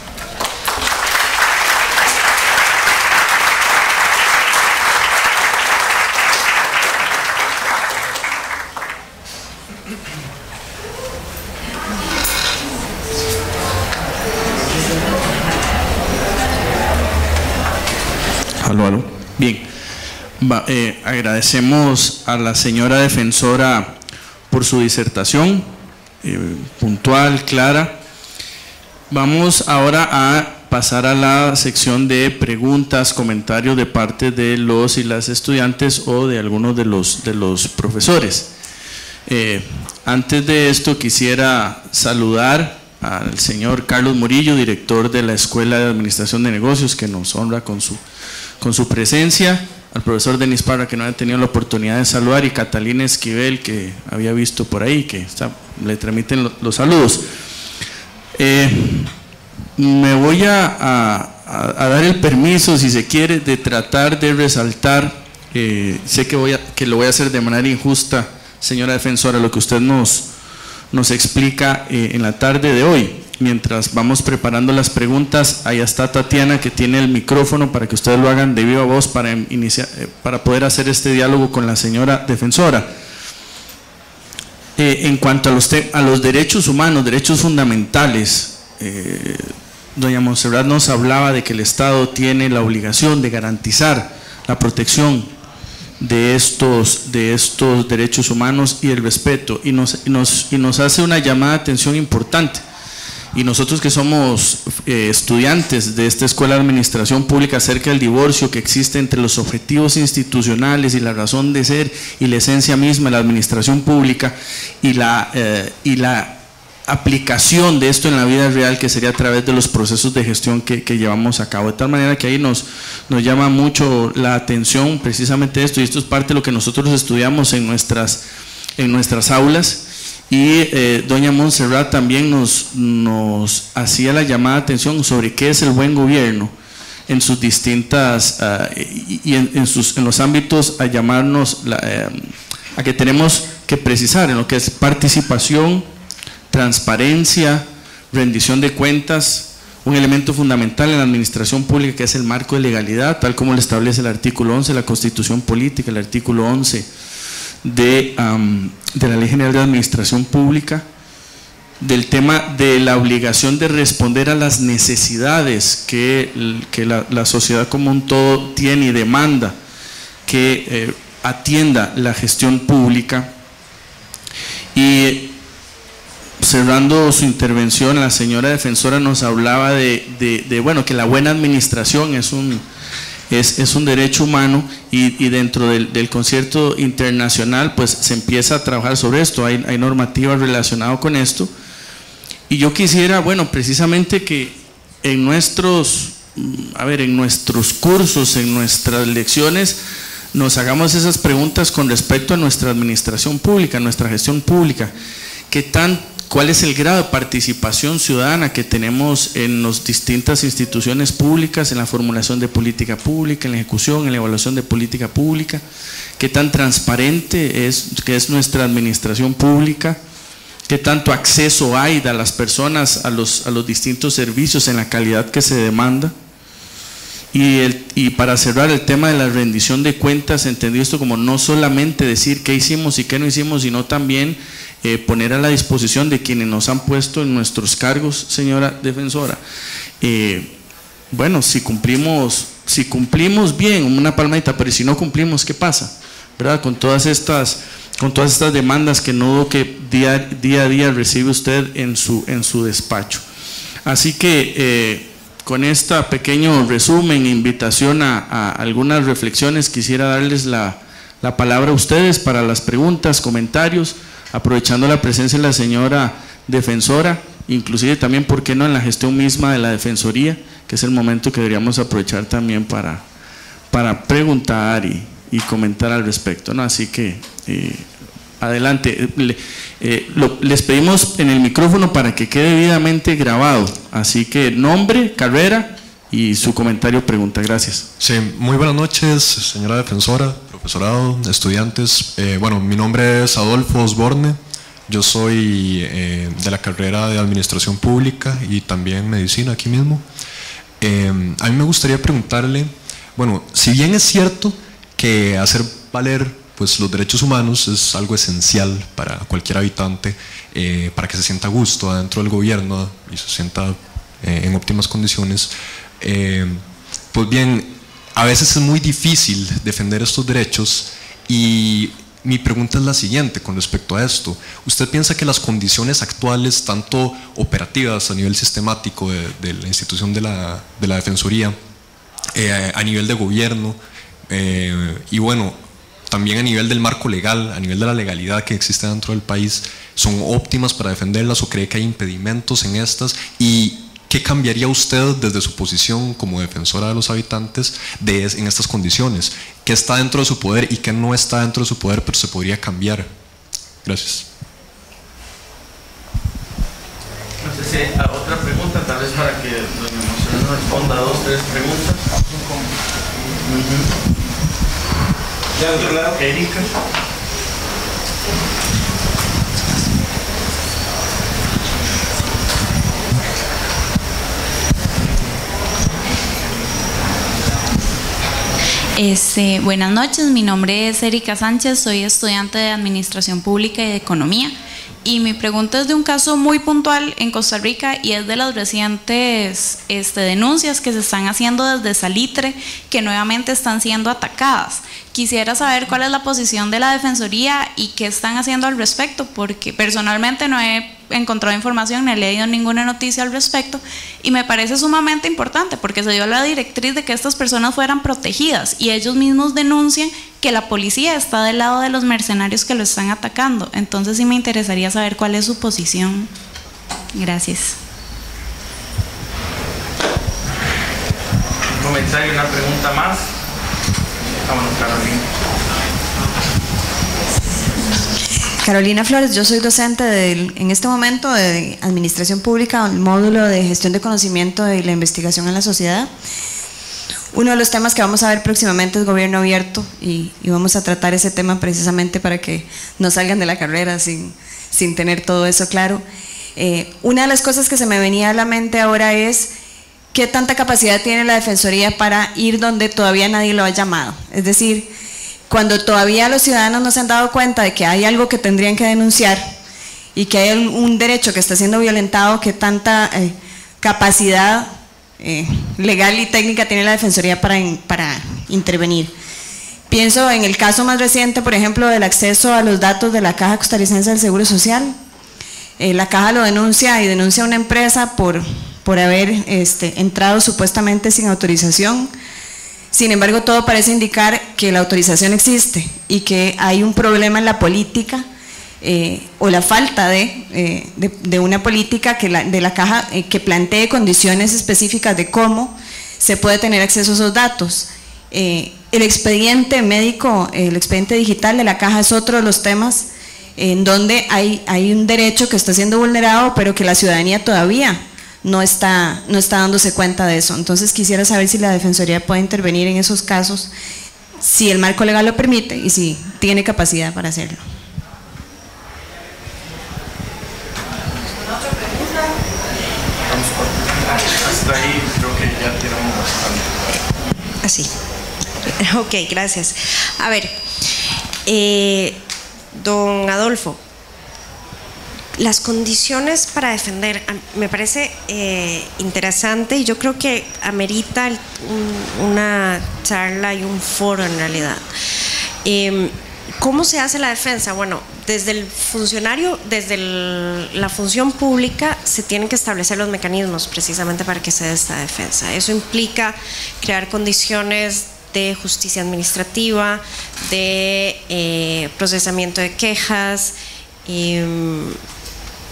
Aló. Bien, agradecemos a la señora defensora por su disertación, puntual, clara. Vamos ahora a pasar a la sección de preguntas, comentarios de parte de los y las estudiantes o de algunos de los profesores. Antes de esto quisiera saludar al señor Carlos Murillo, director de la Escuela de Administración de Negocios, que nos honra con su presencia, al profesor Denis Parra, que no había tenido la oportunidad de saludar, y Catalina Esquivel, que había visto por ahí, que le transmiten los saludos. Me voy a dar el permiso, si se quiere, de tratar de resaltar, sé que lo voy a hacer de manera injusta, señora defensora, lo que usted nos explica en la tarde de hoy. Mientras vamos preparando las preguntas, ahí está Tatiana, que tiene el micrófono para que ustedes lo hagan de viva voz para poder hacer este diálogo con la señora defensora. En cuanto a los derechos humanos, derechos fundamentales, doña Montserrat nos hablaba de que el Estado tiene la obligación de garantizar la protección de estos derechos humanos y el respeto, y nos hace una llamada de atención importante. Y nosotros que somos estudiantes de esta Escuela de Administración Pública, acerca del divorcio que existe entre los objetivos institucionales y la razón de ser y la esencia misma de la administración pública y la aplicación de esto en la vida real, que sería a través de los procesos de gestión que llevamos a cabo. De tal manera que ahí nos llama mucho la atención precisamente esto, y esto es parte de lo que nosotros estudiamos en nuestras aulas. Y doña Montserrat también nos hacía la llamada de atención sobre qué es el buen gobierno en sus distintas en los ámbitos, a llamarnos a que tenemos que precisar en lo que es participación, transparencia, rendición de cuentas, un elemento fundamental en la administración pública que es el marco de legalidad, tal como lo establece el artículo 11 de la Constitución Política, el artículo 11 de la Ley General de Administración Pública, del tema de la obligación de responder a las necesidades que la sociedad como un todo tiene y demanda que atienda la gestión pública. Y cerrando su intervención, la señora defensora nos hablaba bueno, que la buena administración es un derecho humano, y dentro del concierto internacional pues se empieza a trabajar sobre esto, hay normativas relacionadas con esto. Y yo quisiera, bueno, precisamente que en nuestros cursos, en nuestras lecciones, nos hagamos esas preguntas con respecto a nuestra administración pública, nuestra gestión pública. ¿Cuál es el grado de participación ciudadana que tenemos en las distintas instituciones públicas, en la formulación de política pública, en la ejecución, en la evaluación de política pública? ¿Qué tan transparente es nuestra administración pública? ¿Qué tanto acceso hay de las personas a los distintos servicios en la calidad que se demanda? Y para cerrar, el tema de la rendición de cuentas, entendido esto como no solamente decir qué hicimos y qué no hicimos, sino también poner a la disposición de quienes nos han puesto en nuestros cargos, señora defensora. Bueno, si cumplimos si cumplimos bien, una palmadita, pero si no cumplimos, ¿qué pasa? ¿Verdad? Con todas estas demandas que no dudo que día a día recibe usted en su despacho. Así que con este pequeño resumen, invitación a algunas reflexiones, quisiera darles la palabra a ustedes para las preguntas, comentarios, aprovechando la presencia de la señora defensora, inclusive también, ¿por qué no?, en la gestión misma de la defensoría, que es el momento que deberíamos aprovechar también para preguntar y comentar al respecto, ¿no? Así que adelante. Les pedimos en el micrófono para que quede debidamente grabado, así que nombre, carrera y su comentario o pregunta. Gracias. Sí, muy buenas noches, señora defensora, profesorado, estudiantes. Bueno, mi nombre es Adolfo Osborne, yo soy de la carrera de Administración Pública y también Medicina aquí mismo. A mí me gustaría preguntarle, bueno, si bien es cierto que hacer valer pues los derechos humanos es algo esencial para cualquier habitante, para que se sienta a gusto adentro del gobierno y se sienta en óptimas condiciones, pues bien, a veces es muy difícil defender estos derechos, y mi pregunta es la siguiente con respecto a esto. ¿Usted piensa que las condiciones actuales, tanto operativas a nivel sistemático de la institución de la Defensoría, a nivel de gobierno, y bueno, también a nivel del marco legal, a nivel de la legalidad que existe dentro del país, son óptimas para defenderlas, o cree que hay impedimentos en estas? ¿Y qué cambiaría usted desde su posición como defensora de los habitantes en estas condiciones? ¿Qué está dentro de su poder y qué no está dentro de su poder, pero se podría cambiar? Gracias. No sé si otra pregunta, tal vez para que doña Monserrat nos responda 2 o 3 preguntas. ¿De otro lado? Erika. Buenas noches, mi nombre es Erika Sánchez, soy estudiante de Administración Pública y de Economía, y mi pregunta es de un caso muy puntual en Costa Rica, y es de las recientes denuncias que se están haciendo desde Salitre, que nuevamente están siendo atacadas. Quisiera saber cuál es la posición de la Defensoría y qué están haciendo al respecto, porque personalmente no he encontrado información, no he leído ninguna noticia al respecto, y me parece sumamente importante porque se dio la directriz de que estas personas fueran protegidas, y ellos mismos denuncian que la policía está del lado de los mercenarios que lo están atacando. Entonces sí me interesaría saber cuál es su posición. Gracias. Un comentario, una pregunta más. Vámonos, Carolina. Carolina Flores, yo soy docente en este momento de Administración Pública, el módulo de Gestión de Conocimiento y la Investigación en la Sociedad. Uno de los temas que vamos a ver próximamente es gobierno abierto, y vamos a tratar ese tema precisamente para que no salgan de la carrera sin tener todo eso claro. Una de las cosas que se me venía a la mente ahora es qué tanta capacidad tiene la Defensoría para ir donde todavía nadie lo ha llamado. Es decir, cuando todavía los ciudadanos no se han dado cuenta de que hay algo que tendrían que denunciar y que hay un derecho que está siendo violentado, qué tanta capacidad legal y técnica tiene la Defensoría para intervenir. Pienso en el caso más reciente, por ejemplo, del acceso a los datos de la Caja Costarricense del Seguro Social. La Caja lo denuncia, y denuncia a una empresa por haber entrado supuestamente sin autorización. Sin embargo, todo parece indicar que la autorización existe y que hay un problema en la política, o la falta de una política de la Caja que plantee condiciones específicas de cómo se puede tener acceso a esos datos. El expediente médico, el expediente digital de la Caja es otro de los temas en donde hay un derecho que está siendo vulnerado, pero que la ciudadanía todavía no está dándose cuenta de eso. Entonces quisiera saber si la Defensoría puede intervenir en esos casos, si el marco legal lo permite y si tiene capacidad para hacerlo. ¿Otra pregunta? Hasta ahí creo que ya tiramos bastante. Así. Ok, gracias. A ver, don Adolfo, Las condiciones para defender, me parece interesante, y yo creo que amerita una charla y un foro en realidad. ¿Cómo se hace la defensa? Bueno, desde el funcionario, desde la función pública, se tienen que establecer los mecanismos precisamente para que se dé esta defensa. Eso implica crear condiciones de justicia administrativa, de procesamiento de quejas,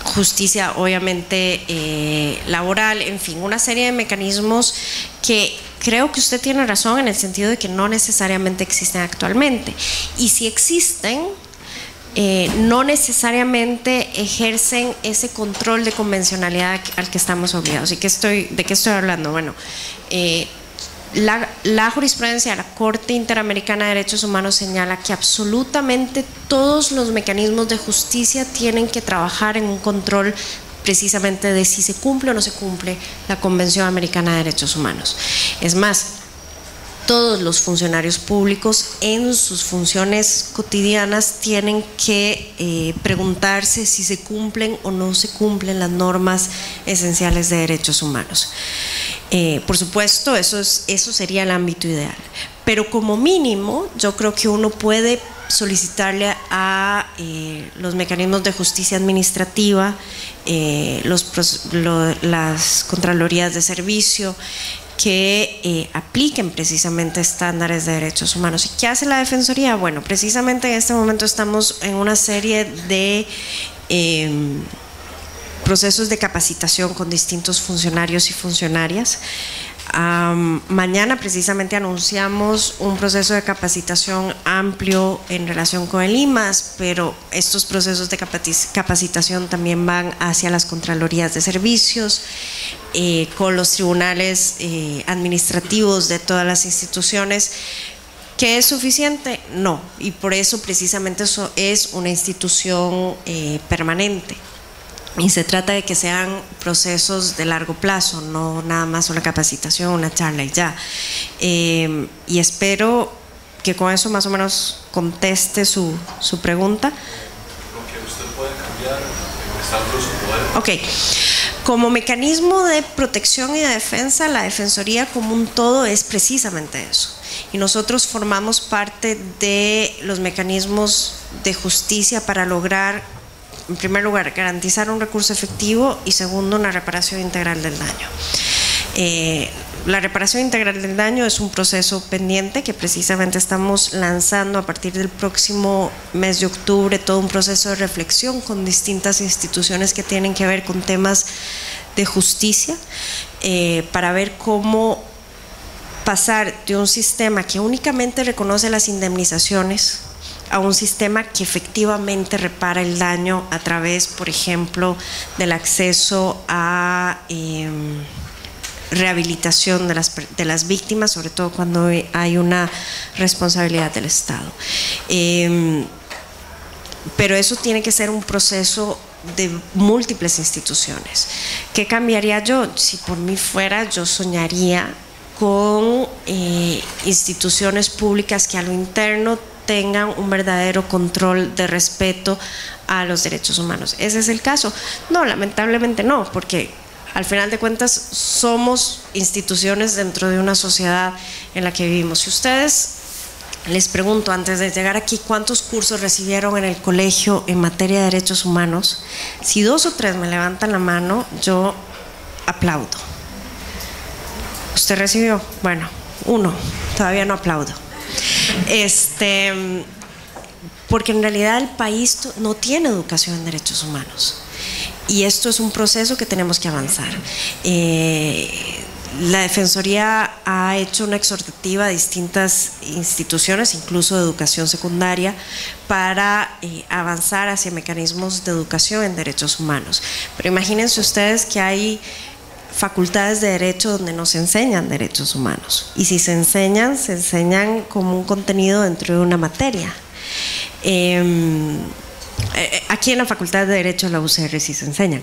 justicia obviamente laboral, en fin, una serie de mecanismos que creo que usted tiene razón en el sentido de que no necesariamente existen actualmente, y si existen, no necesariamente ejercen ese control de convencionalidad al que estamos obligados. ¿Y de qué estoy hablando? Bueno, la jurisprudencia de la Corte Interamericana de Derechos Humanos señala que absolutamente todos los mecanismos de justicia tienen que trabajar en un control precisamente de si se cumple o no se cumple la Convención Americana de Derechos Humanos. Es más, todos los funcionarios públicos en sus funciones cotidianas tienen que preguntarse si se cumplen o no se cumplen las normas esenciales de derechos humanos. Por supuesto, eso sería el ámbito ideal, pero como mínimo yo creo que uno puede solicitarle a los mecanismos de justicia administrativa, las contralorías de servicio, que apliquen precisamente estándares de derechos humanos. ¿Y qué hace la Defensoría? Bueno, precisamente en este momento estamos en una serie de procesos de capacitación con distintos funcionarios y funcionarias. Mañana precisamente anunciamos un proceso de capacitación amplio en relación con el IMAS, pero estos procesos de capacitación también van hacia las contralorías de servicios, con los tribunales administrativos de todas las instituciones. ¿Qué es suficiente? No, y por eso precisamente eso es una institución permanente. Y se trata de que sean procesos de largo plazo, no nada más una capacitación, una charla y ya. Y espero que con eso más o menos conteste su pregunta. Lo que usted puede cambiar exaltando su poder. Ok. Como mecanismo de protección y de defensa, la Defensoría como un todo es precisamente eso. Y nosotros formamos parte de los mecanismos de justicia para lograr, en primer lugar, garantizar un recurso efectivo y segundo, una reparación integral del daño. La reparación integral del daño es un proceso pendiente que precisamente estamos lanzando a partir del próximo mes de octubre, todo un proceso de reflexión con distintas instituciones que tienen que ver con temas de justicia, para ver cómo pasar de un sistema que únicamente reconoce las indemnizaciones a un sistema que efectivamente repara el daño a través, por ejemplo, del acceso a rehabilitación de las víctimas, sobre todo cuando hay una responsabilidad del Estado. Pero eso tiene que ser un proceso de múltiples instituciones. ¿Qué cambiaría yo? Si por mí fuera, yo soñaría con instituciones públicas que a lo interno tengan un verdadero control de respeto a los derechos humanos. ¿Ese es el caso? No, lamentablemente no, porque al final de cuentas somos instituciones dentro de una sociedad en la que vivimos. Si ustedes, les pregunto antes de llegar aquí, ¿cuántos cursos recibieron en el colegio en materia de derechos humanos? Si 2 o 3 me levantan la mano, yo aplaudo. ¿Usted recibió? Bueno, 1, todavía no aplaudo. Porque en realidad el país no tiene educación en derechos humanos y esto es un proceso que tenemos que avanzar. La Defensoría ha hecho una exhortativa a distintas instituciones, incluso de educación secundaria, para avanzar hacia mecanismos de educación en derechos humanos. Pero imagínense ustedes que hay facultades de derecho donde no se enseñan derechos humanos, y si se enseñan como un contenido dentro de una materia. Aquí en la Facultad de Derecho de la UCR sí se enseñan,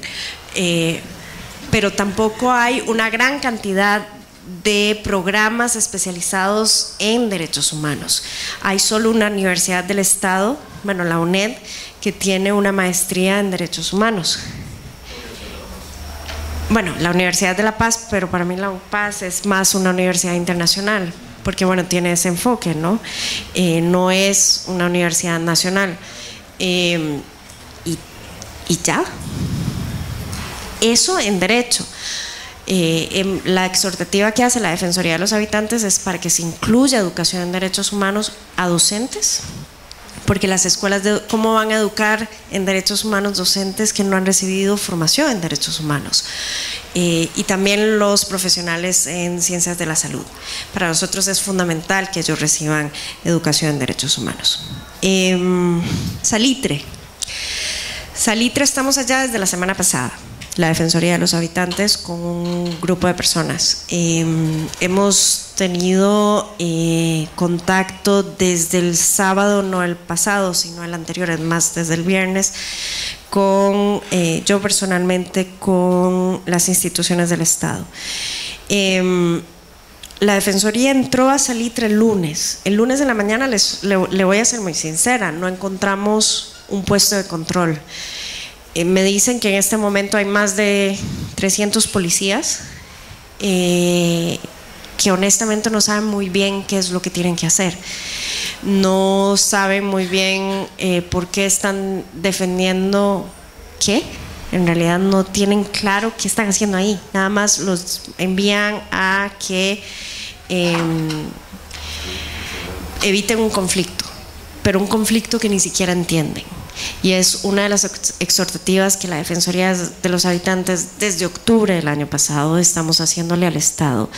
pero tampoco hay una gran cantidad de programas especializados en derechos humanos. Hay solo una universidad del Estado bueno, la UNED, que tiene una maestría en Derechos Humanos. Bueno, la Universidad de La Paz, pero para mí la UPAS es más una universidad internacional, porque bueno, tiene ese enfoque, ¿no? No es una universidad nacional. Y ya. Eso en derecho. La exhortativa que hace la Defensoría de los Habitantes es para que se incluya educación en derechos humanos a docentes, porque las escuelas, ¿cómo van a educar en derechos humanos docentes que no han recibido formación en derechos humanos? Y también los profesionales en ciencias de la salud. Para nosotros es fundamental que ellos reciban educación en derechos humanos. Salitre. Salitre, estamos allá desde la semana pasada, la Defensoría de los Habitantes, con un grupo de personas. Hemos tenido contacto desde el sábado, no el pasado, sino el anterior, es más, desde el viernes, con yo personalmente, con las instituciones del Estado. La Defensoría entró a Salitre el lunes. El lunes de la mañana, le voy a ser muy sincera, no encontramos un puesto de control. Me dicen que en este momento hay más de 300 policías que honestamente no saben muy bien qué es lo que tienen que hacer. No saben muy bien por qué están defendiendo qué. En realidad no tienen claro qué están haciendo ahí. Nada más los envían a que eviten un conflicto, pero un conflicto que ni siquiera entienden. Y es una de las exhortativas que la Defensoría de los Habitantes desde octubre del año pasado estamos haciéndole al Estado,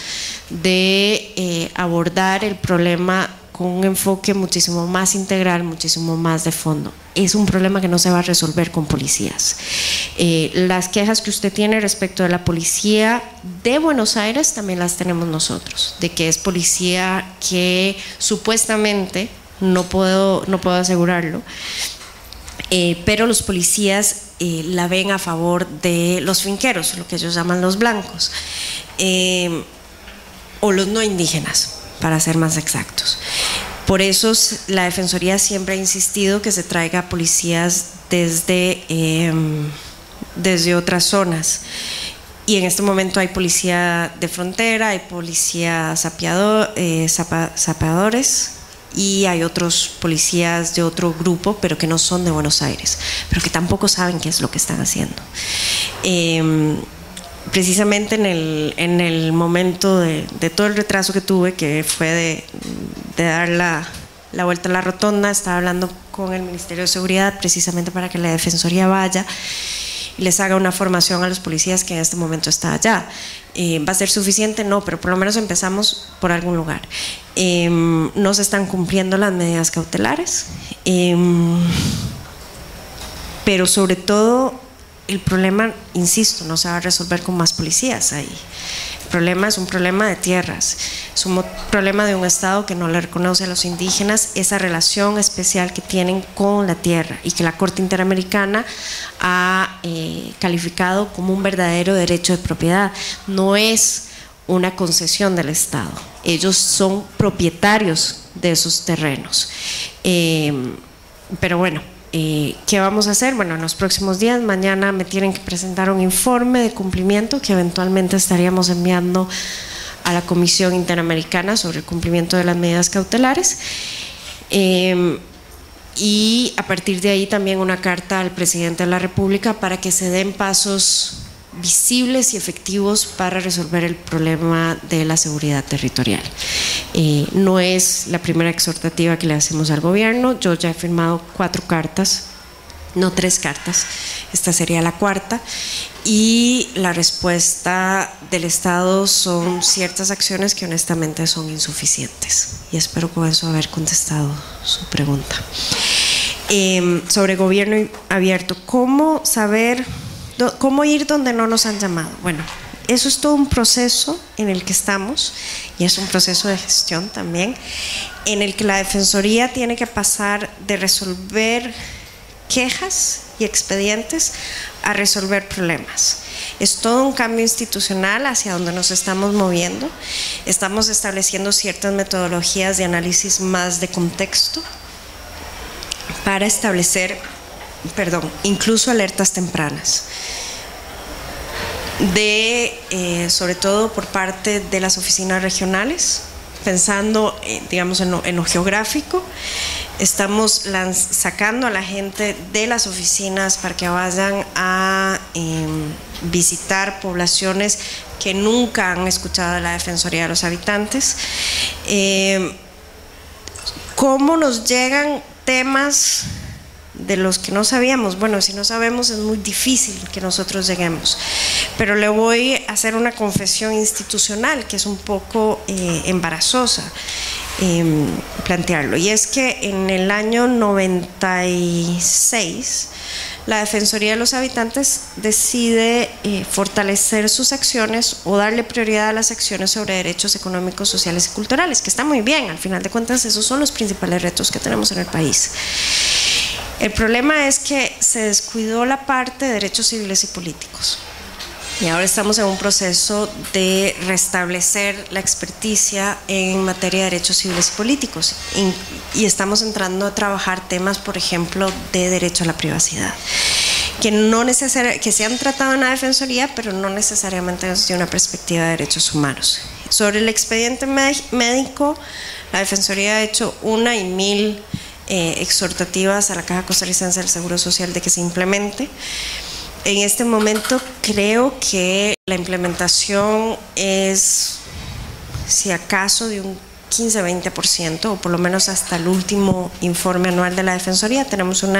de abordar el problema con un enfoque muchísimo más integral, muchísimo más de fondo. Es un problema que no se va a resolver con policías. Las quejas que usted tiene respecto de la policía de Buenos Aires también las tenemos nosotros, de que es policía que supuestamente, no puedo asegurarlo, pero los policías la ven a favor de los finqueros, lo que ellos llaman los blancos, o los no indígenas, para ser más exactos. Por eso la Defensoría siempre ha insistido que se traiga policías desde otras zonas. Y en este momento hay policía de frontera, hay policía sapeadores, y hay otros policías de otro grupo, pero que no son de Buenos Aires, pero que tampoco saben qué es lo que están haciendo. Precisamente en el momento de todo el retraso que tuve, que fue de dar la vuelta a la rotonda, estaba hablando con el Ministerio de Seguridad precisamente para que la Defensoría vaya y les haga una formación a los policías que en este momento está allá. ¿Va a ser suficiente? No, pero por lo menos empezamos por algún lugar. No se están cumpliendo las medidas cautelares, pero sobre todo el problema, insisto, no se va a resolver con más policías ahí. El problema es un problema de tierras, es un problema de un Estado que no le reconoce a los indígenas esa relación especial que tienen con la tierra y que la Corte Interamericana ha calificado como un verdadero derecho de propiedad. No es una concesión del Estado, ellos son propietarios de esos terrenos. Pero bueno, ¿qué vamos a hacer? Bueno, en los próximos días, mañana me tienen que presentar un informe de cumplimiento que eventualmente estaríamos enviando a la Comisión Interamericana sobre el cumplimiento de las medidas cautelares, y a partir de ahí también una carta al presidente de la República para que se den pasos visibles y efectivos para resolver el problema de la seguridad territorial. No es la primera exhortativa que le hacemos al gobierno. Yo ya he firmado 4 cartas, no 3 cartas, esta sería la 4ª, y la respuesta del Estado son ciertas acciones que honestamente son insuficientes, y espero con eso haber contestado su pregunta. Sobre gobierno abierto, ¿cómo saber, cómo ir donde no nos han llamado? Bueno, eso es todo un proceso en el que estamos, y es un proceso de gestión también, en el que la Defensoría tiene que pasar de resolver quejas y expedientes a resolver problemas. Es todo un cambio institucional hacia donde nos estamos moviendo. Estamos estableciendo ciertas metodologías de análisis más de contexto para establecer, incluso alertas tempranas, sobre todo por parte de las oficinas regionales, pensando, digamos, en lo geográfico. Estamos sacando a la gente de las oficinas para que vayan a visitar poblaciones que nunca han escuchado de la Defensoría de los Habitantes. ¿Cómo nos llegan temas de los que no sabíamos? Bueno, si no sabemos es muy difícil que nosotros lleguemos, pero le voy a hacer una confesión institucional que es un poco embarazosa plantearlo, y es que en el año 96 la Defensoría de los Habitantes decide fortalecer sus acciones o darle prioridad a las acciones sobre derechos económicos, sociales y culturales, que está muy bien. Al final de cuentas, esos son los principales retos que tenemos en el país. El problema es que se descuidó la parte de derechos civiles y políticos. Y ahora estamos en un proceso de restablecer la experticia en materia de derechos civiles y políticos. Y estamos entrando a trabajar temas, por ejemplo, de derecho a la privacidad, que se han tratado en la Defensoría, pero no necesariamente desde una perspectiva de derechos humanos. Sobre el expediente médico, la Defensoría ha hecho 1 y 1000 exhortativas a la Caja Costarricense del Seguro Social de que se implemente. En este momento creo que la implementación es, si acaso, de un 15-20%, o por lo menos hasta el último informe anual de la Defensoría. Tenemos un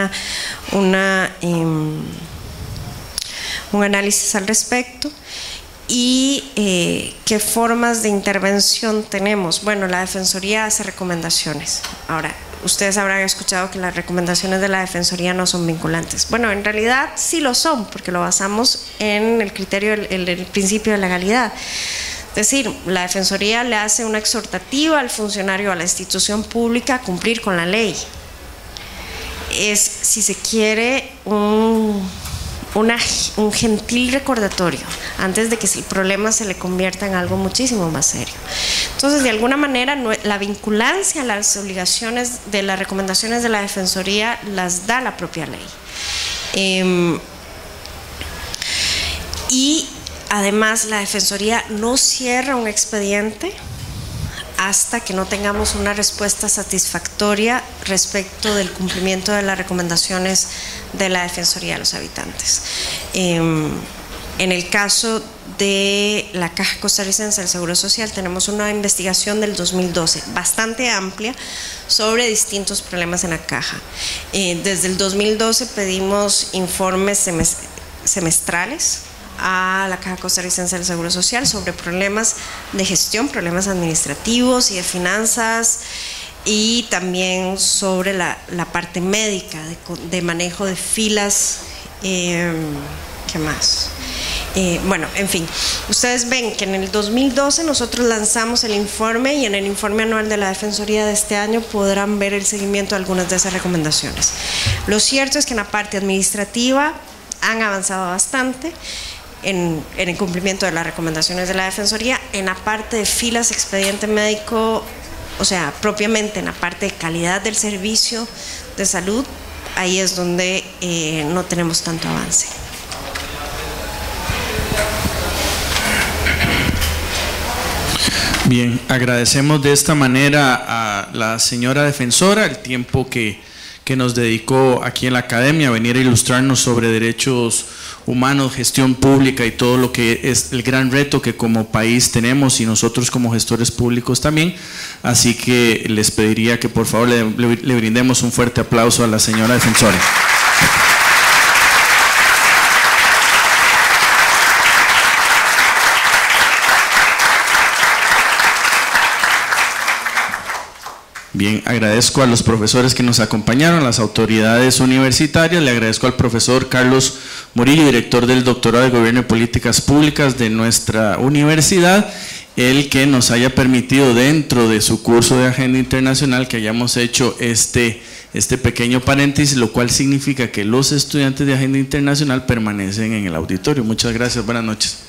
análisis al respecto. ¿Y qué formas de intervención tenemos? Bueno, la Defensoría hace recomendaciones. Ahora, ustedes habrán escuchado que las recomendaciones de la Defensoría no son vinculantes. Bueno, en realidad sí lo son, porque lo basamos en el principio de legalidad. Es decir, la Defensoría le hace una exhortativa al funcionario, a la institución pública, a cumplir con la ley. Es, si se quiere, un gentil recordatorio antes de que el problema se le convierta en algo muchísimo más serio. Entonces, de alguna manera, la vinculancia a las obligaciones de las recomendaciones de la Defensoría las da la propia ley. Y además, la Defensoría no cierra un expediente hasta que no tengamos una respuesta satisfactoria respecto del cumplimiento de las recomendaciones de la Defensoría de los Habitantes. En el caso de la Caja Costarricense del Seguro Social, tenemos una investigación del 2012 bastante amplia sobre distintos problemas en la Caja. Desde el 2012 pedimos informes semestrales a la Caja Costarricense del Seguro Social sobre problemas de gestión, problemas administrativos y de finanzas, y también sobre la parte médica, de manejo de filas. ¿Qué más? Bueno, en fin, ustedes ven que en el 2012 nosotros lanzamos el informe, y en el informe anual de la Defensoría de este año podrán ver el seguimiento de algunas de esas recomendaciones. Lo cierto es que en la parte administrativa han avanzado bastante en el cumplimiento de las recomendaciones de la Defensoría. En la parte de filas, expediente médico, o sea, propiamente en la parte de calidad del servicio de salud, ahí es donde no tenemos tanto avance. Bien, agradecemos de esta manera a la señora defensora el tiempo que nos dedicó aquí en la academia a venir a ilustrarnos sobre derechos humanos, gestión pública y todo lo que es el gran reto que como país tenemos, y nosotros como gestores públicos también. Así que les pediría que por favor le brindemos un fuerte aplauso a la señora defensora. Bien, agradezco a los profesores que nos acompañaron, a las autoridades universitarias. Le agradezco al profesor Carlos Murillo, director del doctorado de Gobierno y Políticas Públicas de nuestra universidad, el que nos haya permitido dentro de su curso de Agenda Internacional que hayamos hecho este pequeño paréntesis, lo cual significa que los estudiantes de Agenda Internacional permanecen en el auditorio. Muchas gracias, buenas noches.